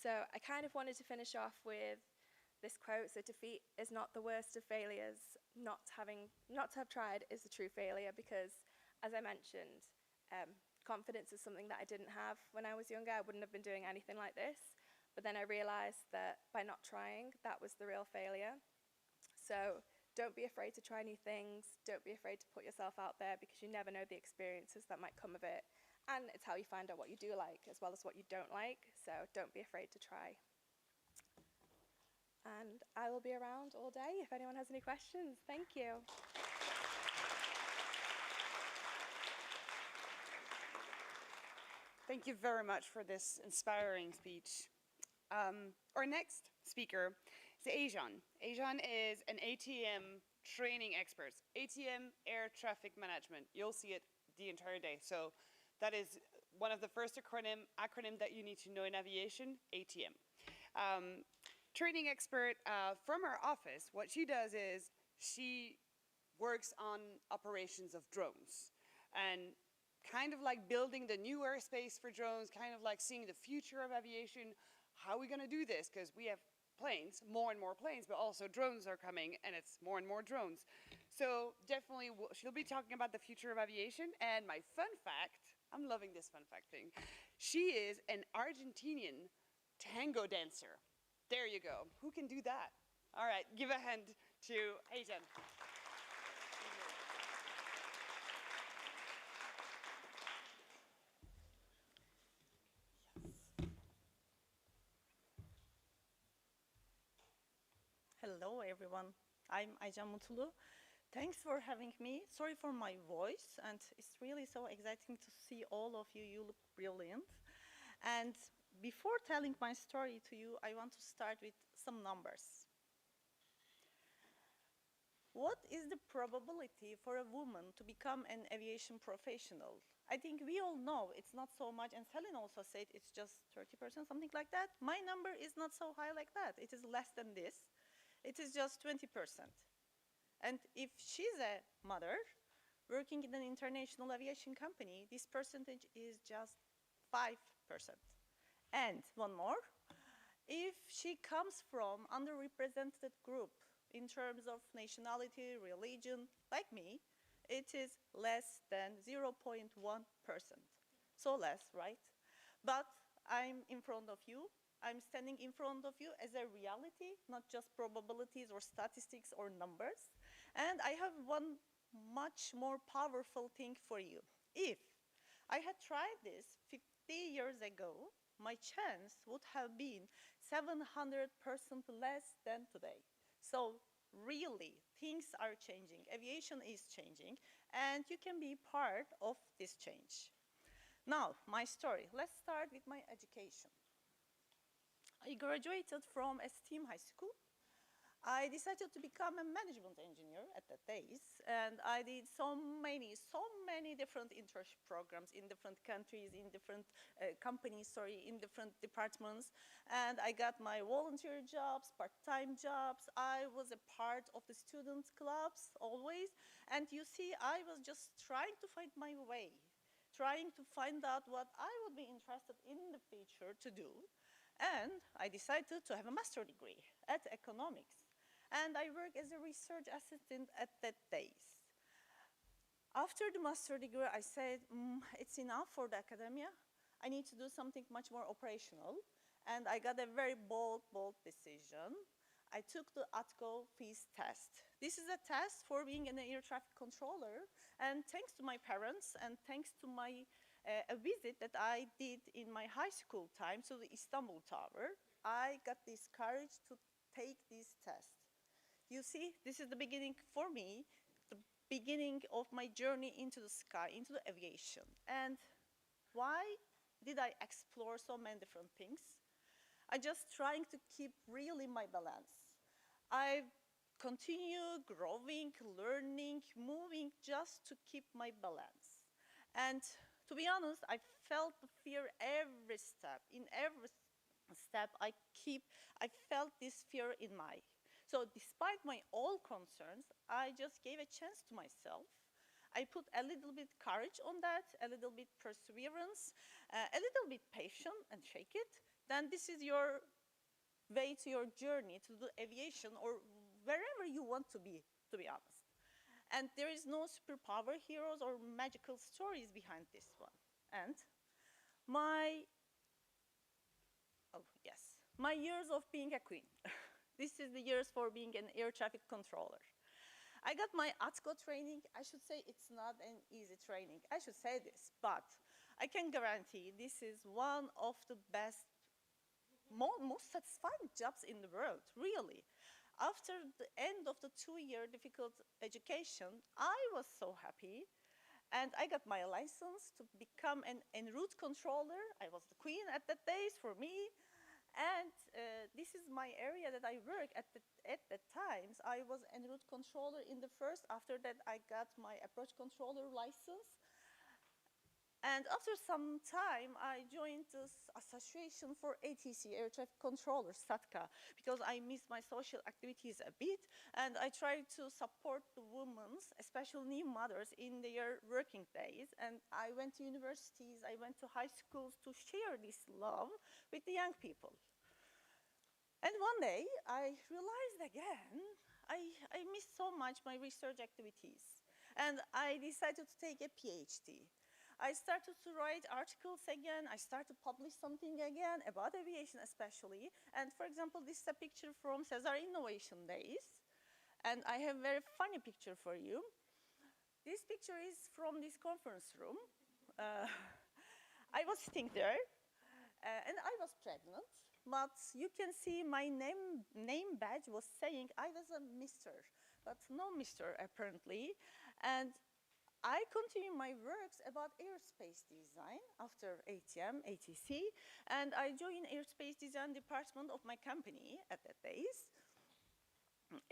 [SPEAKER 7] So I kind of wanted to finish off with this quote: so defeat is not the worst of failures. Not to have tried is the true failure, because, as I mentioned, confidence is something that I didn't have when I was younger. I wouldn't have been doing anything like this. But then I realized that by not trying, that was the real failure. So don't be afraid to try new things. Don't be afraid to put yourself out there, because you never know the experiences that might come of it. And it's how you find out what you do like as well as what you don't like. So don't be afraid to try. And I will be around all day if anyone has any questions. Thank you.
[SPEAKER 1] Thank you very much for this inspiring speech. Our next speaker is Aycan. Aycan is an ATM training expert. ATM, air traffic management. You'll see it the entire day. So that is one of the first acronym that you need to know in aviation, ATM. Training expert from our office. What she does is she works on operations of drones, and kind of like building the new airspace for drones, kind of like seeing the future of aviation. How are we going to do this? Because we have planes, more and more planes, but also drones are coming, and it's more and more drones. So definitely she'll be talking about the future of aviation. And my fun fact, I'm loving this fun fact thing, she is an Argentinian tango dancer. There you go. Who can do that? All right, give a hand to Aycan.
[SPEAKER 8] Hello, everyone. I'm Aycan MUTLU. Thanks for having me. Sorry for my voice, and it's really so exciting to see all of you. You look brilliant. And before telling my story to you, I want to start with some numbers. What is the probability for a woman to become an aviation professional? I think we all know it's not so much, and Céline also said it's just 30%, something like that. My number is not so high like that. It is less than this. It is just 20%. And if she's a mother working in an international aviation company, this percentage is just 5%. And one more, if she comes from underrepresented group in terms of nationality, religion, like me, it is less than 0.1%. So less, right? but I'm in front of you. I'm standing in front of you as a reality, not just probabilities or statistics or numbers. And I have one much more powerful thing for you. If I had tried this 50 years ago, my chance would have been 700% less than today. So really, things are changing. Aviation is changing, and you can be part of this change. Now, my story. Let's start with my education. I graduated from STEAM High School. I decided to become a management engineer at that days, and I did so many different internship programs in different countries, in different companies, in different departments. And I got my volunteer jobs, part-time jobs. I was a part of the student clubs always. And you see, I was just trying to find my way, trying to find out what I would be interested in the future to do. And I decided to have a master's degree at economics. And I worked as a research assistant at that days. After the master's degree, I said, it's enough for the academia. I need to do something much more operational. And I got a very bold decision. I took the ATCO FEES test. This is a test for being an air traffic controller. And thanks to my parents and thanks to my a visit that I did in my high school time to the Istanbul Tower, I got this courage to take this test. You see, this is the beginning for me, the beginning of my journey into the sky, into the aviation. And why did I explore so many different things? I just trying to keep really my balance. I continue growing, learning, moving just to keep my balance. And to be honest, I felt the fear every step. In every step I felt this fear in my. So despite my all concerns, I just gave a chance to myself. I put a little bit courage on that, a little bit perseverance, a little bit patience and shake it. Then this is your way to your journey to the aviation or wherever you want to be honest. And there is no superpower heroes or magical stories behind this one. And my years of being a queen. This is the years for being an air traffic controller. I got my ATCO training. I should say it's not an easy training. I should say this, but I can guarantee this is one of the best, most satisfying jobs in the world, really. After the end of the 2-year difficult education, I was so happy. And I got my license to become an en route controller. I was the queen at that days for me. And this is my area that I work at that times. I was en route controller in the first. After that, I got my approach controller license. And after some time, I joined this association for ATC, Air Traffic Controllers, SATCA, because I missed my social activities a bit, and I tried to support the women, especially new mothers, in their working days. And I went to universities, I went to high schools to share this love with the young people. And one day, I realized again, I missed so much my research activities. And I decided to take a PhD. I started to write articles again. I started to publish something again about aviation especially. And for example, this is a picture from Cesar Innovation Days. And I have a very funny picture for you. This picture is from this conference room. I was sitting there, and I was pregnant. But you can see my name badge was saying I was a Mr., but no Mr. apparently. And I continue my works about airspace design after ATM, ATC, and I joined airspace design department of my company at that days.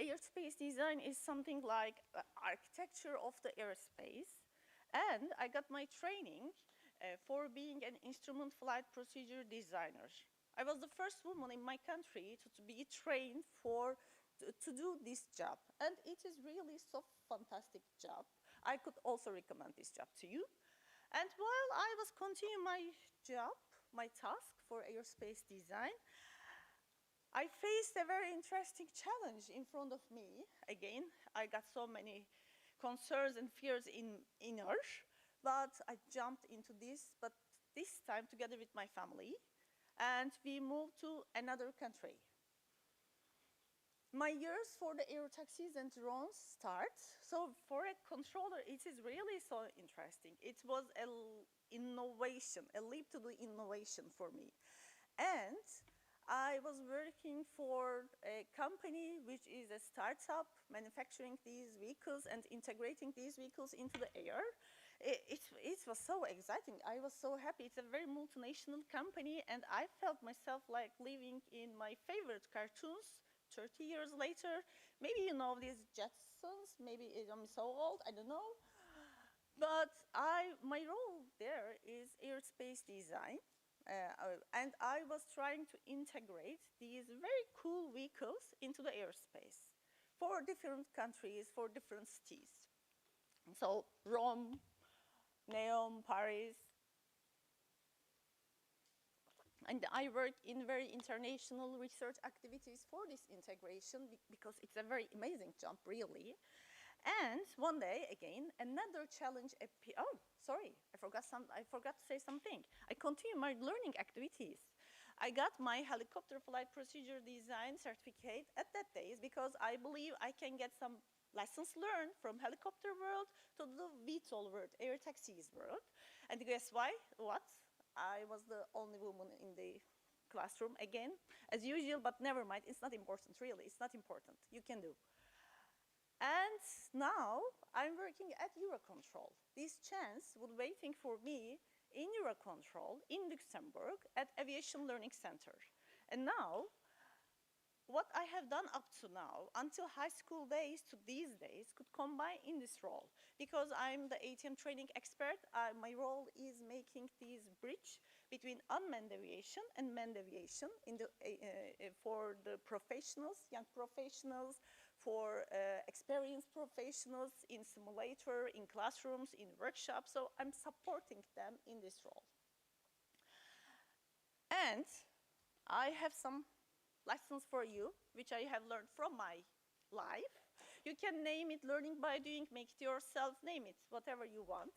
[SPEAKER 8] Airspace design is something like architecture of the airspace, and I got my training for being an instrument flight procedure designer. I was the first woman in my country to be trained to do this job, and it is really so fantastic job. I could also recommend this job to you. And while I was continuing my job, my task for airspace design, I faced a very interesting challenge in front of me. Again, I got so many concerns and fears in inner, but I jumped into this. But this time together with my family, and we moved to another country. My years for the air taxis and drones start. So for a controller, it is really so interesting. It was an innovation, a leap to the innovation for me. And I was working for a company which is a startup manufacturing these vehicles and integrating these vehicles into the air. It was so exciting. I was so happy. It's a very multinational company, and I felt myself like living in my favorite cartoons 30 years later. Maybe you know these Jetsons, maybe I'm so old, I don't know. But my role there is airspace design. And I was trying to integrate these very cool vehicles into the airspace for different countries, for different cities. So Rome, Neom, Paris. And I work in very international research activities for this integration because it's a very amazing jump, really. And one day, again, another challenge appeared. Oh, sorry, I forgot to say something. I continue my learning activities. I got my helicopter flight procedure design certificate at that days because I believe I can get some lessons learned from helicopter world to the VTOL world, air taxis world. And guess why? What? I was the only woman in the classroom again, as usual, but never mind. It's not important, really. It's not important. You can do. And now I'm working at EUROCONTROL. This chance was waiting for me in EUROCONTROL in Luxembourg at Aviation Learning Center. And now, what I have done up to now, until high school days to these days, could combine in this role. Because I'm the ATM training expert, my role is making this bridge between unmanned aviation and manned aviation for the professionals, young professionals, for experienced professionals in simulator, in classrooms, in workshops. So I'm supporting them in this role. And I have some lessons for you, which I have learned from my life. You can name it learning by doing, make it yourself, name it, whatever you want.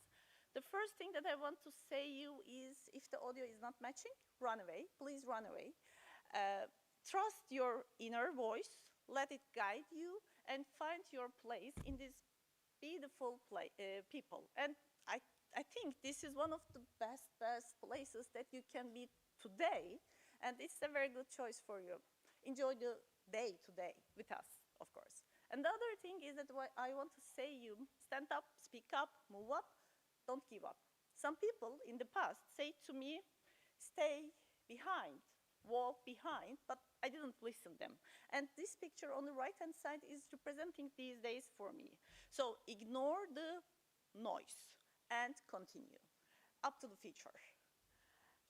[SPEAKER 8] The first thing that I want to say you is, if the audio is not matching, run away, please run away. Trust your inner voice, let it guide you, and find your place in this beautiful people. And I think this is one of the best places that you can be today, and it's a very good choice for you. Enjoy the day today with us, of course. And the other thing is that what I want to say you, stand up, speak up, move up, don't give up. Some people in the past say to me, stay behind, walk behind, but I didn't listen to them. And this picture on the right-hand side is representing these days for me. So ignore the noise and continue up to the future.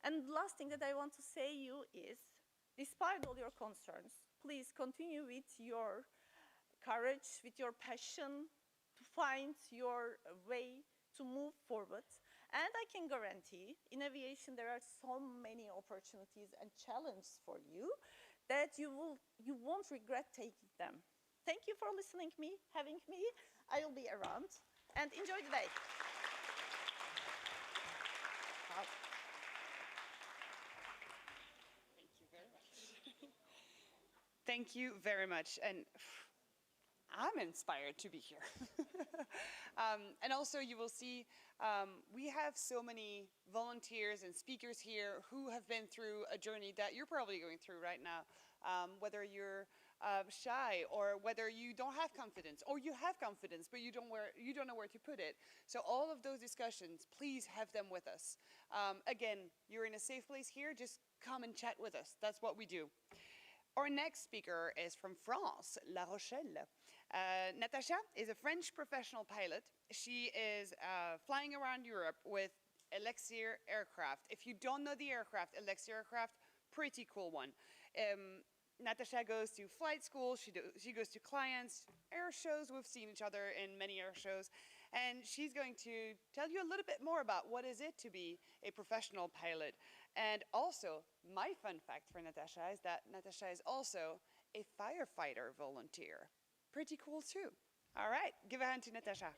[SPEAKER 8] And the last thing that I want to say you is, despite all your concerns, please continue with your courage, with your passion to find your way to move forward. And I can guarantee in aviation there are so many opportunities and challenges for you that you won't regret taking them. Thank you for listening to me, having me. I will be around, and enjoy the day. Wow.
[SPEAKER 1] Thank you very much. And I'm inspired to be here. And also you will see we have so many volunteers and speakers here who have been through a journey that you're probably going through right now, whether you're shy or whether you don't have confidence, or you have confidence but you don't know where to put it. So all of those discussions, please have them with us. Again, you're in a safe place here, just come and chat with us. That's what we do. Our next speaker is from France, La Rochelle. Natacha is a French professional pilot. She is flying around Europe with Elixir aircraft. If you don't know the aircraft, Elixir aircraft, pretty cool one. Natacha goes to flight school, she goes to clients, air shows. We've seen each other in many air shows. And she's going to tell you a little bit more about what is it to be a professional pilot. And also, my fun fact for Natacha is that Natacha is also a firefighter volunteer. Pretty cool too. All right, give a hand to Natacha.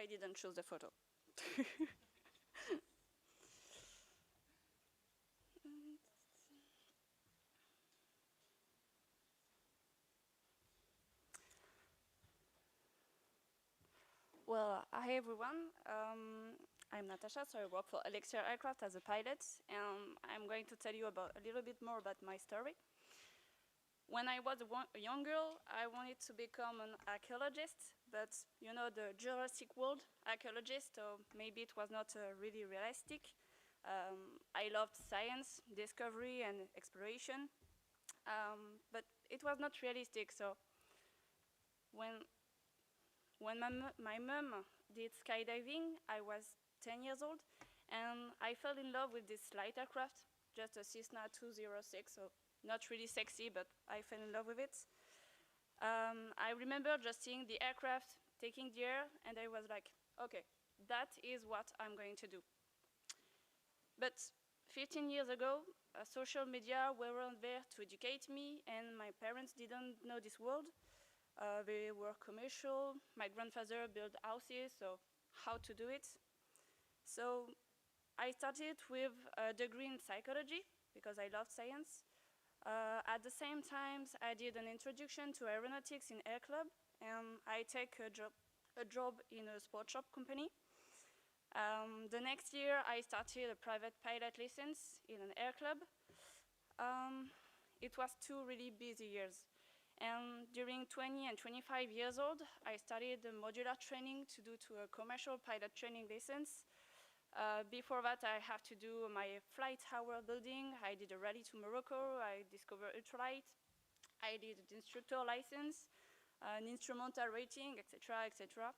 [SPEAKER 4] I didn't choose the photo. Well, hi everyone. I'm Natacha, so I work for Elixir Aircraft as a pilot, and I'm going to tell you a little bit more about my story. When I was a young girl, I wanted to become an archaeologist, but you know, the Jurassic World archaeologist, so maybe it was not really realistic. I loved science, discovery, and exploration, but it was not realistic. So when my mom did skydiving, I was 10 years old, and I fell in love with this light aircraft, just a Cessna 206, so not really sexy, but I fell in love with it. I remember just seeing the aircraft taking the air, and I was like, okay, that is what I'm going to do. But 15 years ago, social media weren't there to educate me, and my parents didn't know this world. They were commercial. My grandfather built houses, so how to do it? So I started with a degree in psychology because I loved science. At the same time, I did an introduction to aeronautics in Air Club, and I take a job in a sports shop company. The next year, I started a private pilot license in an air club. It was 2 really busy years. And during 20 and 25 years old, I started the modular training to do to a commercial pilot training license. Before that, I have to do my flight hour building. I did a rally to Morocco. I discovered ultralight. I did an instructor license, an instrumental rating, etc., etc.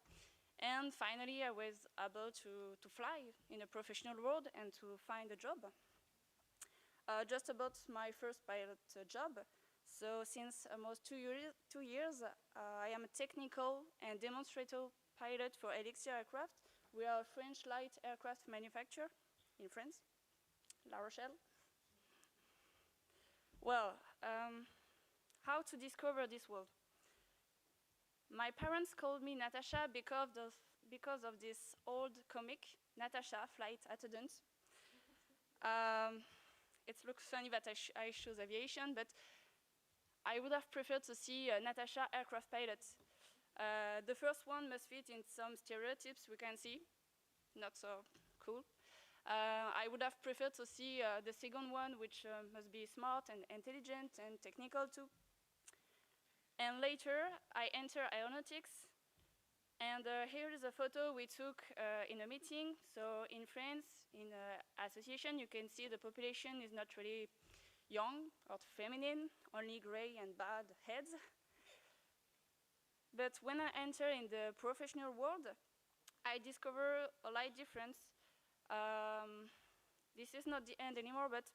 [SPEAKER 4] And finally, I was able to fly in a professional world and to find a job. Just about my first pilot job. So since almost 2 years, I am a technical and demonstrator pilot for Elixir Aircraft. We are a French light aircraft manufacturer in France, La Rochelle. Well, how to discover this world? My parents called me Natacha because of this old comic, Natacha, Flight Attendant. It looks funny that I choose aviation, but I would have preferred to see Natacha aircraft pilot. The first one must fit in some stereotypes we can see. Not so cool. I would have preferred to see the second one, which must be smart and intelligent and technical too. And later, I enter aeronautics. And here is a photo we took in a meeting. So in France, in association, you can see the population is not really young or feminine, only gray and bald heads. But when I enter in the professional world, I discover a light difference. This is not the end anymore, but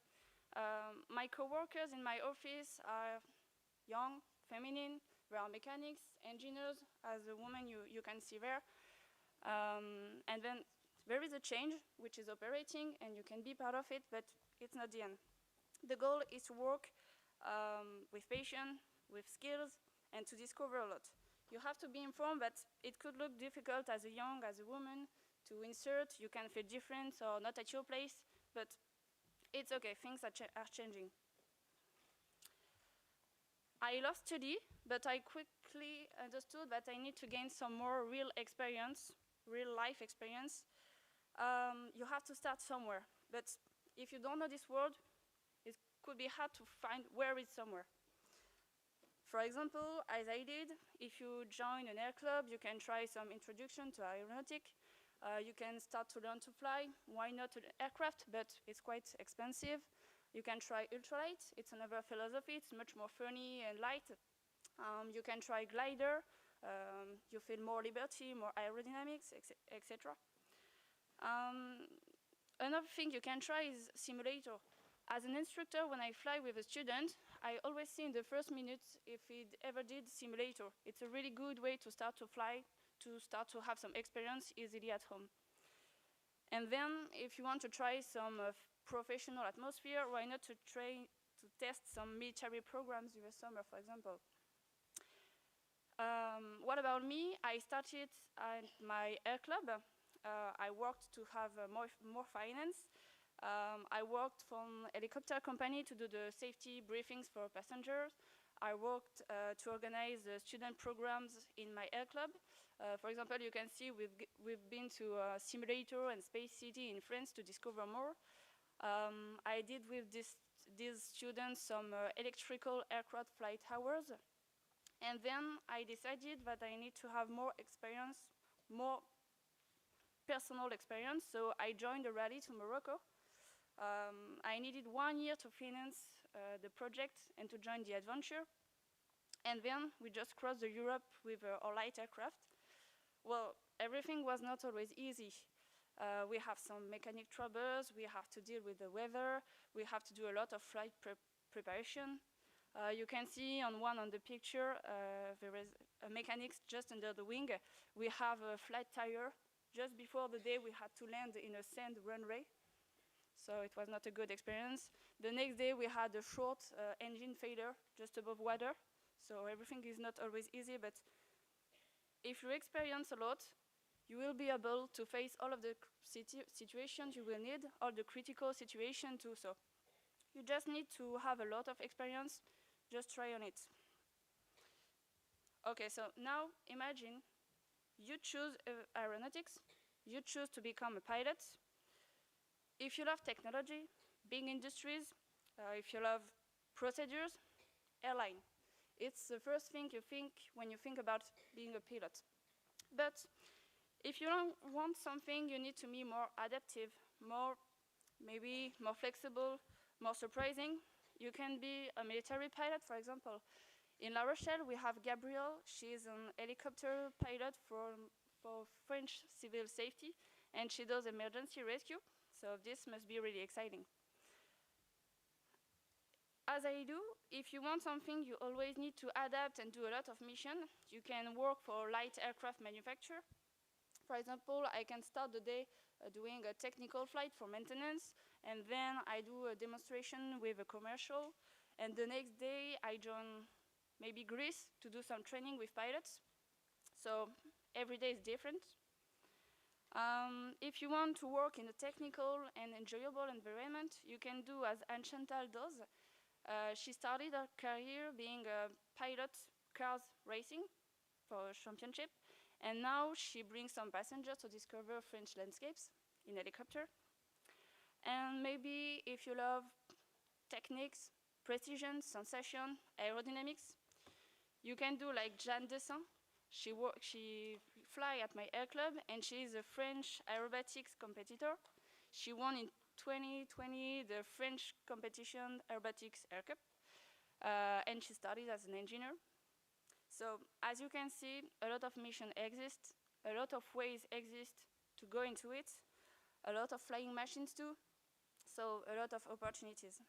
[SPEAKER 4] my coworkers in my office are young, feminine. They are mechanics, engineers, as a woman you can see there. And then there is a change, which is operating, and you can be part of it, but it's not the end. The goal is to work with passion, with skills, and to discover a lot. You have to be informed that it could look difficult as a woman to insert. You can feel different or not at your place, but it's okay, things are changing. I love study, but I quickly understood that I need to gain some more real experience, real life experience. You have to start somewhere, but if you don't know this world, it could be hard to find where is somewhere. For example, as I did, if you join an air club, you can try some introduction to aeronautic. You can start to learn to fly. Why not an aircraft, but it's quite expensive. You can try ultralight. It's another philosophy. It's much more funny and light. You can try glider. You feel more liberty, more aerodynamics, etc. Another thing you can try is simulator. As an instructor, when I fly with a student, I always see in the first minutes if he ever did simulator. It's a really good way to start to fly, to start to have some experience easily at home. And then, if you want to try some professional atmosphere, why not to test some military programs over summer, for example. What about me? I started at my air club. I worked to have more finance. I worked from helicopter company to do the safety briefings for passengers. I worked to organize the student programs in my air club. For example, you can see we've been to a simulator and Space City in France to discover more. I did with these students some electrical aircraft flight hours. And then I decided that I need to have more experience, more personal experience, so I joined a rally to Morocco. I needed 1 year to finance the project and to join the adventure. And then we just crossed Europe with our light aircraft. Well, everything was not always easy. We have some mechanic troubles, we have to deal with the weather, we have to do a lot of flight preparation. You can see on the picture, there is a mechanic just under the wing. We have a flat tire. Just before the day, we had to land in a sand runway. So it was not a good experience. The next day, we had a short engine failure just above water. So everything is not always easy, but if you experience a lot, you will be able to face all of the situations you will need, all the critical situations too. So you just need to have a lot of experience. Just try on it. Okay, so now imagine you choose aeronautics, you choose to become a pilot. If you love technology, big industries, if you love procedures, airline. It's the first thing you think when you think about being a pilot. But if you don't want something, you need to be more adaptive, maybe more flexible, more surprising. You can be a military pilot, for example. In La Rochelle, we have Gabrielle. She's an helicopter pilot for French civil safety, and she does emergency rescue. So this must be really exciting. As I do, if you want something, you always need to adapt and do a lot of missions. You can work for light aircraft manufacturer. For example, I can start the day doing a technical flight for maintenance, and then I do a demonstration with a commercial, and the next day I join maybe Greece to do some training with pilots. So every day is different. If you want to work in a technical and enjoyable environment, you can do as Chantal does. She started her career being a pilot cars racing for a championship, and now she brings some passengers to discover French landscapes in helicopter. And maybe if you love techniques, precision, sensation, aerodynamics, you can do like Jeanne Dessin. She fly at my air club, and she is a French aerobatics competitor. She won in 2020 the French competition aerobatics air cup, and she started as an engineer. So as you can see, a lot of missions exist, a lot of ways exist to go into it, a lot of flying machines too, so a lot of opportunities.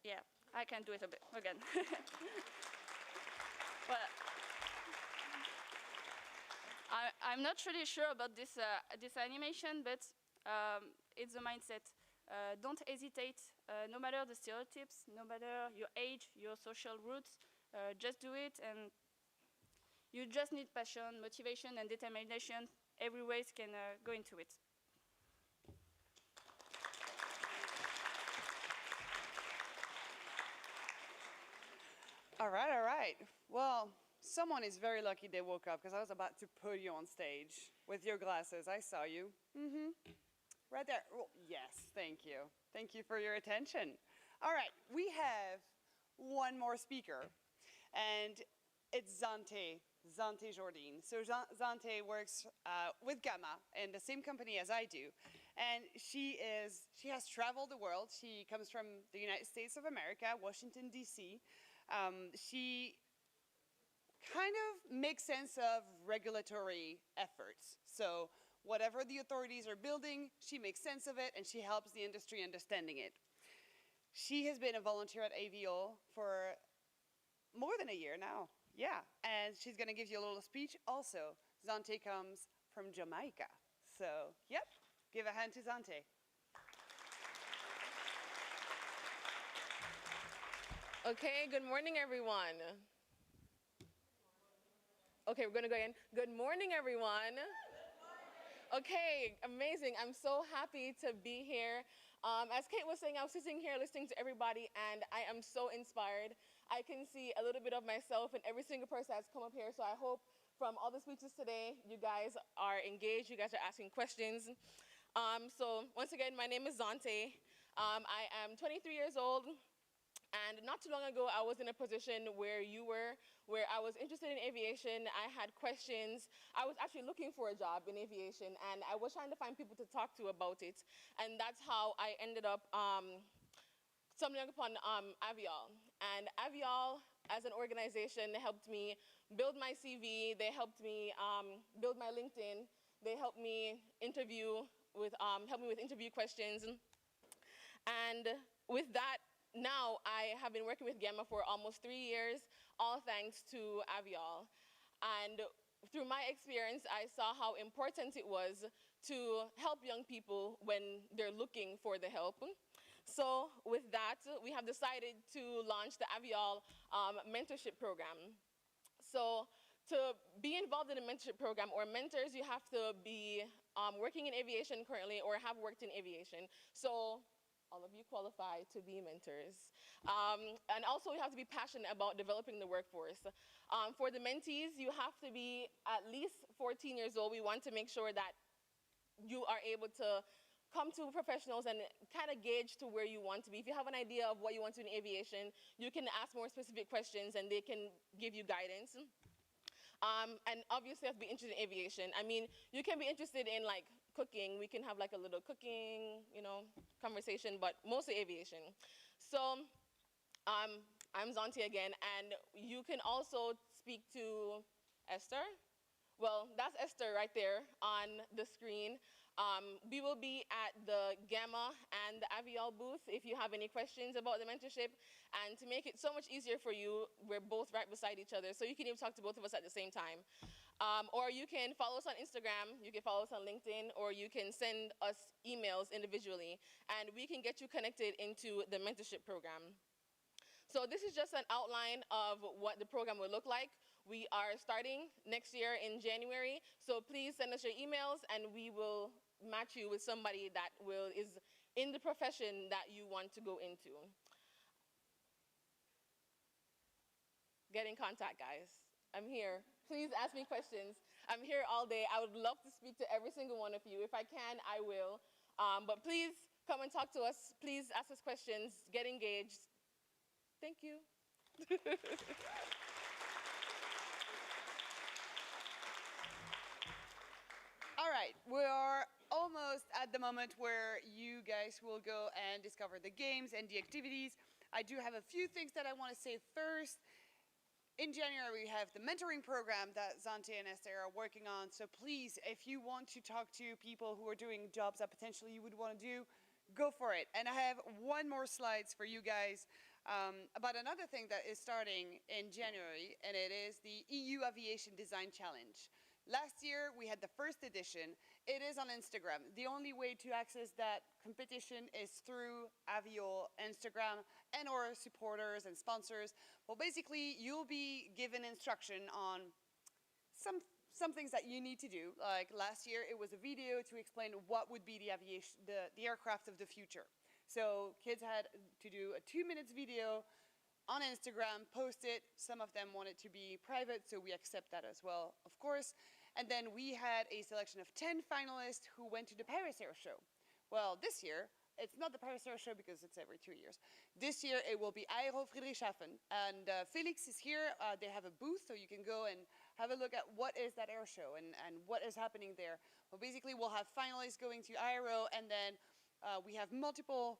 [SPEAKER 4] Yeah, I can do it a bit again. Well, I'm not really sure about this animation, but it's a mindset. Don't hesitate, no matter the stereotypes, no matter your age, your social roots, just do it, and you just need passion, motivation, and determination. Every ways can go into it.
[SPEAKER 1] All right, all right. Well, someone is very lucky they woke up, because I was about to put you on stage with your glasses. I saw you. Right there. Oh, yes, thank you. Thank you for your attention. All right, we have one more speaker, and it's Zanthe Jordine. So Zanthe works with Gamma in the same company as I do, and she has traveled the world. She comes from the United States of America, Washington, D.C. She kind of makes sense of regulatory efforts. So whatever the authorities are building, she makes sense of it, and she helps the industry understanding it. She has been a volunteer at AviAll for more than a year now. Yeah, and she's going to give you a little speech. Also, Zanthe comes from Jamaica. So, yep, give a hand to Zanthe.
[SPEAKER 9] Okay, good morning, everyone. Okay, we're gonna go again. Good morning, everyone. Okay, amazing. I'm so happy to be here. As Kate was saying, I was sitting here listening to everybody, and I am so inspired. I can see a little bit of myself in every single person that's come up here, so I hope from all the speeches today, you guys are engaged, you guys are asking questions. So once again, my name is Zanthe. I am 23 years old. And not too long ago, I was in a position where you were, where I was interested in aviation. I had questions. I was actually looking for a job in aviation, and I was trying to find people to talk to about it. And that's how I ended up stumbling upon AviAll. And AviAll, as an organization, helped me build my CV. They helped me build my LinkedIn. They helped me help me with interview questions. And with that, now I have been working with Gamma for almost 3 years, all thanks to AviAll. And through my experience, I saw how important it was to help young people when they're looking for the help. So with that, we have decided to launch the AviAll mentorship program. So to be involved in a mentorship program or mentors, you have to be working in aviation currently or have worked in aviation. So all of you qualify to be mentors. And also you have to be passionate about developing the workforce. For the mentees, you have to be at least 14 years old. We want to make sure that you are able to come to professionals and kind of gauge to where you want to be. If you have an idea of what you want to do in aviation, you can ask more specific questions and they can give you guidance. And obviously you have to be interested in aviation. I mean, you can be interested in like cooking. We can have like a little cooking, conversation, but mostly aviation. So I'm Zanthe again, and you can also speak to Esther. Well, that's Esther right there on the screen. We will be at the Gamma and the AviAll booth if you have any questions about the mentorship. And to make it so much easier for you, we're both right beside each other, so you can even talk to both of us at the same time. Or you can follow us on Instagram, you can follow us on LinkedIn, or you can send us emails individually, and we can get you connected into the mentorship program. So this is just an outline of what the program will look like. We are starting next year in January, so please send us your emails, and we will match you with somebody that is in the profession that you want to go into. Get in contact, guys. I'm here. Please ask me questions. I'm here all day. I would love to speak to every single one of you. If I can, I will. But please come and talk to us. Please ask us questions. Get engaged. Thank you.
[SPEAKER 1] All right, we are almost at the moment where you guys will go and discover the games and the activities. I do have a few things that I want to say first. In January, we have the mentoring program that Zanthe and Esther are working on. So please, if you want to talk to people who are doing jobs that potentially you would want to do, go for it. And I have one more slides for you guys about another thing that is starting in January, and it is the EU Aviation Design Challenge. Last year, we had the first edition. It is on Instagram. The only way to access that competition is through AviAll Instagram and or supporters and sponsors. Well, basically, you'll be given instruction on some things that you need to do. Like last year, it was a video to explain what would be the aircraft of the future. So kids had to do a 2 minutes video on Instagram, post it. Some of them wanted to be private, so we accept that as well, of course. And then we had a selection of 10 finalists who went to the Paris Air Show. Well, this year, it's not the Paris Air Show because it's every 2 years. This year, it will be Aero Friedrichshafen. And Felix is here. They have a booth, so you can go and have a look at what is that air show and what is happening there. Well, basically, we'll have finalists going to Aero, and then we have multiple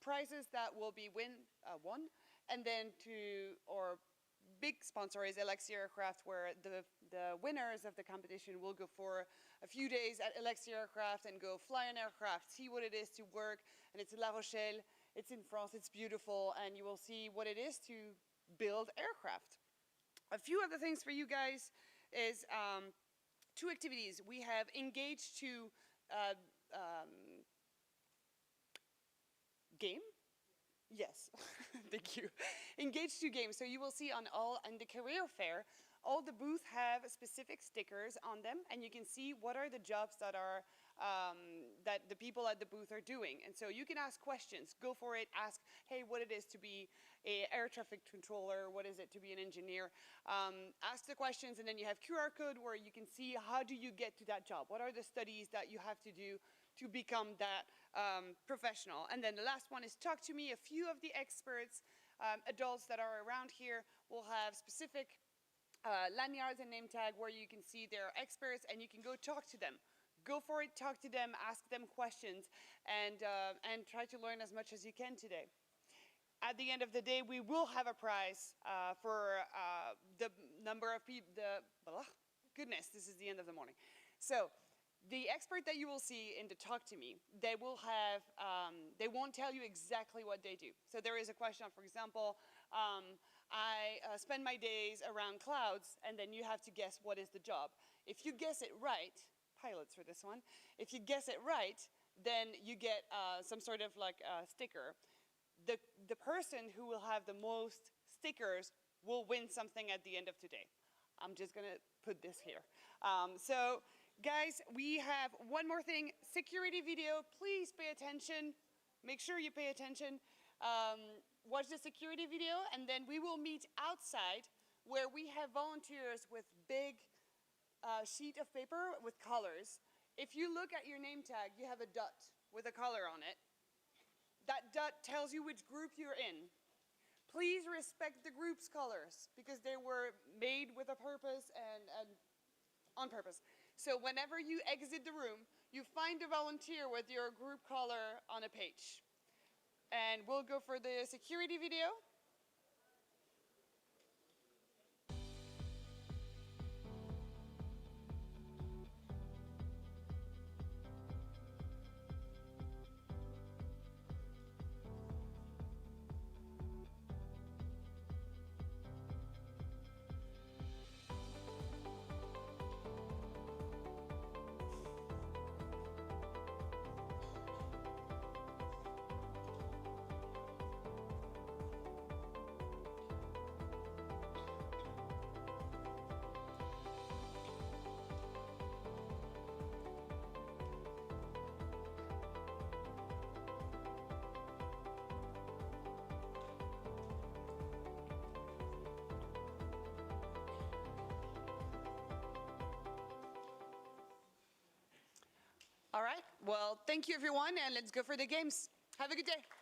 [SPEAKER 1] prizes that will be won. And then our big sponsor is Alexia Aircraft, where the winners of the competition will go for a few days at Alexia Aircraft and go fly an aircraft, see what it is to work. And it's in La Rochelle, it's in France, it's beautiful, and you will see what it is to build aircraft. A few other things for you guys is 2 activities. We have engaged to game. Yes, thank you. Engage to games. So you will see on the career fair, all the booths have specific stickers on them, and you can see what are the jobs that are that the people at the booth are doing. And so you can ask questions. Go for it. Ask, hey, what it is to be an air traffic controller? What is it to be an engineer? Ask the questions, and then you have QR code where you can see how do you get to that job? What are the studies that you have to do to become that professional? And then the last one is talk to me. A few of the experts, adults that are around here, will have specific lanyards and name tag where you can see they're experts and you can go talk to them. Go for it, talk to them, ask them questions, and try to learn as much as you can today. At the end of the day, we will have a prize for the number of people. Goodness, this is the end of the morning. So the expert that you will see in the Talk to Me, they will have, they won't tell you exactly what they do. So there is a question, for example, I spend my days around clouds, and then you have to guess what is the job. If you guess it right, pilots for this one, if you guess it right, then you get some sort of like sticker. The person who will have the most stickers will win something at the end of today. I'm just gonna put this here. So guys, we have one more thing, security video. Please pay attention. Make sure you pay attention. Watch the security video, and then we will meet outside where we have volunteers with big sheet of paper with colors. If you look at your name tag, you have a dot with a color on it. That dot tells you which group you're in. Please respect the group's colors because they were made with a purpose and on purpose. So whenever you exit the room, you find a volunteer with your group color on a page. And we'll go for the security video. All right, well, thank you everyone, and let's go for the games. Have a good day.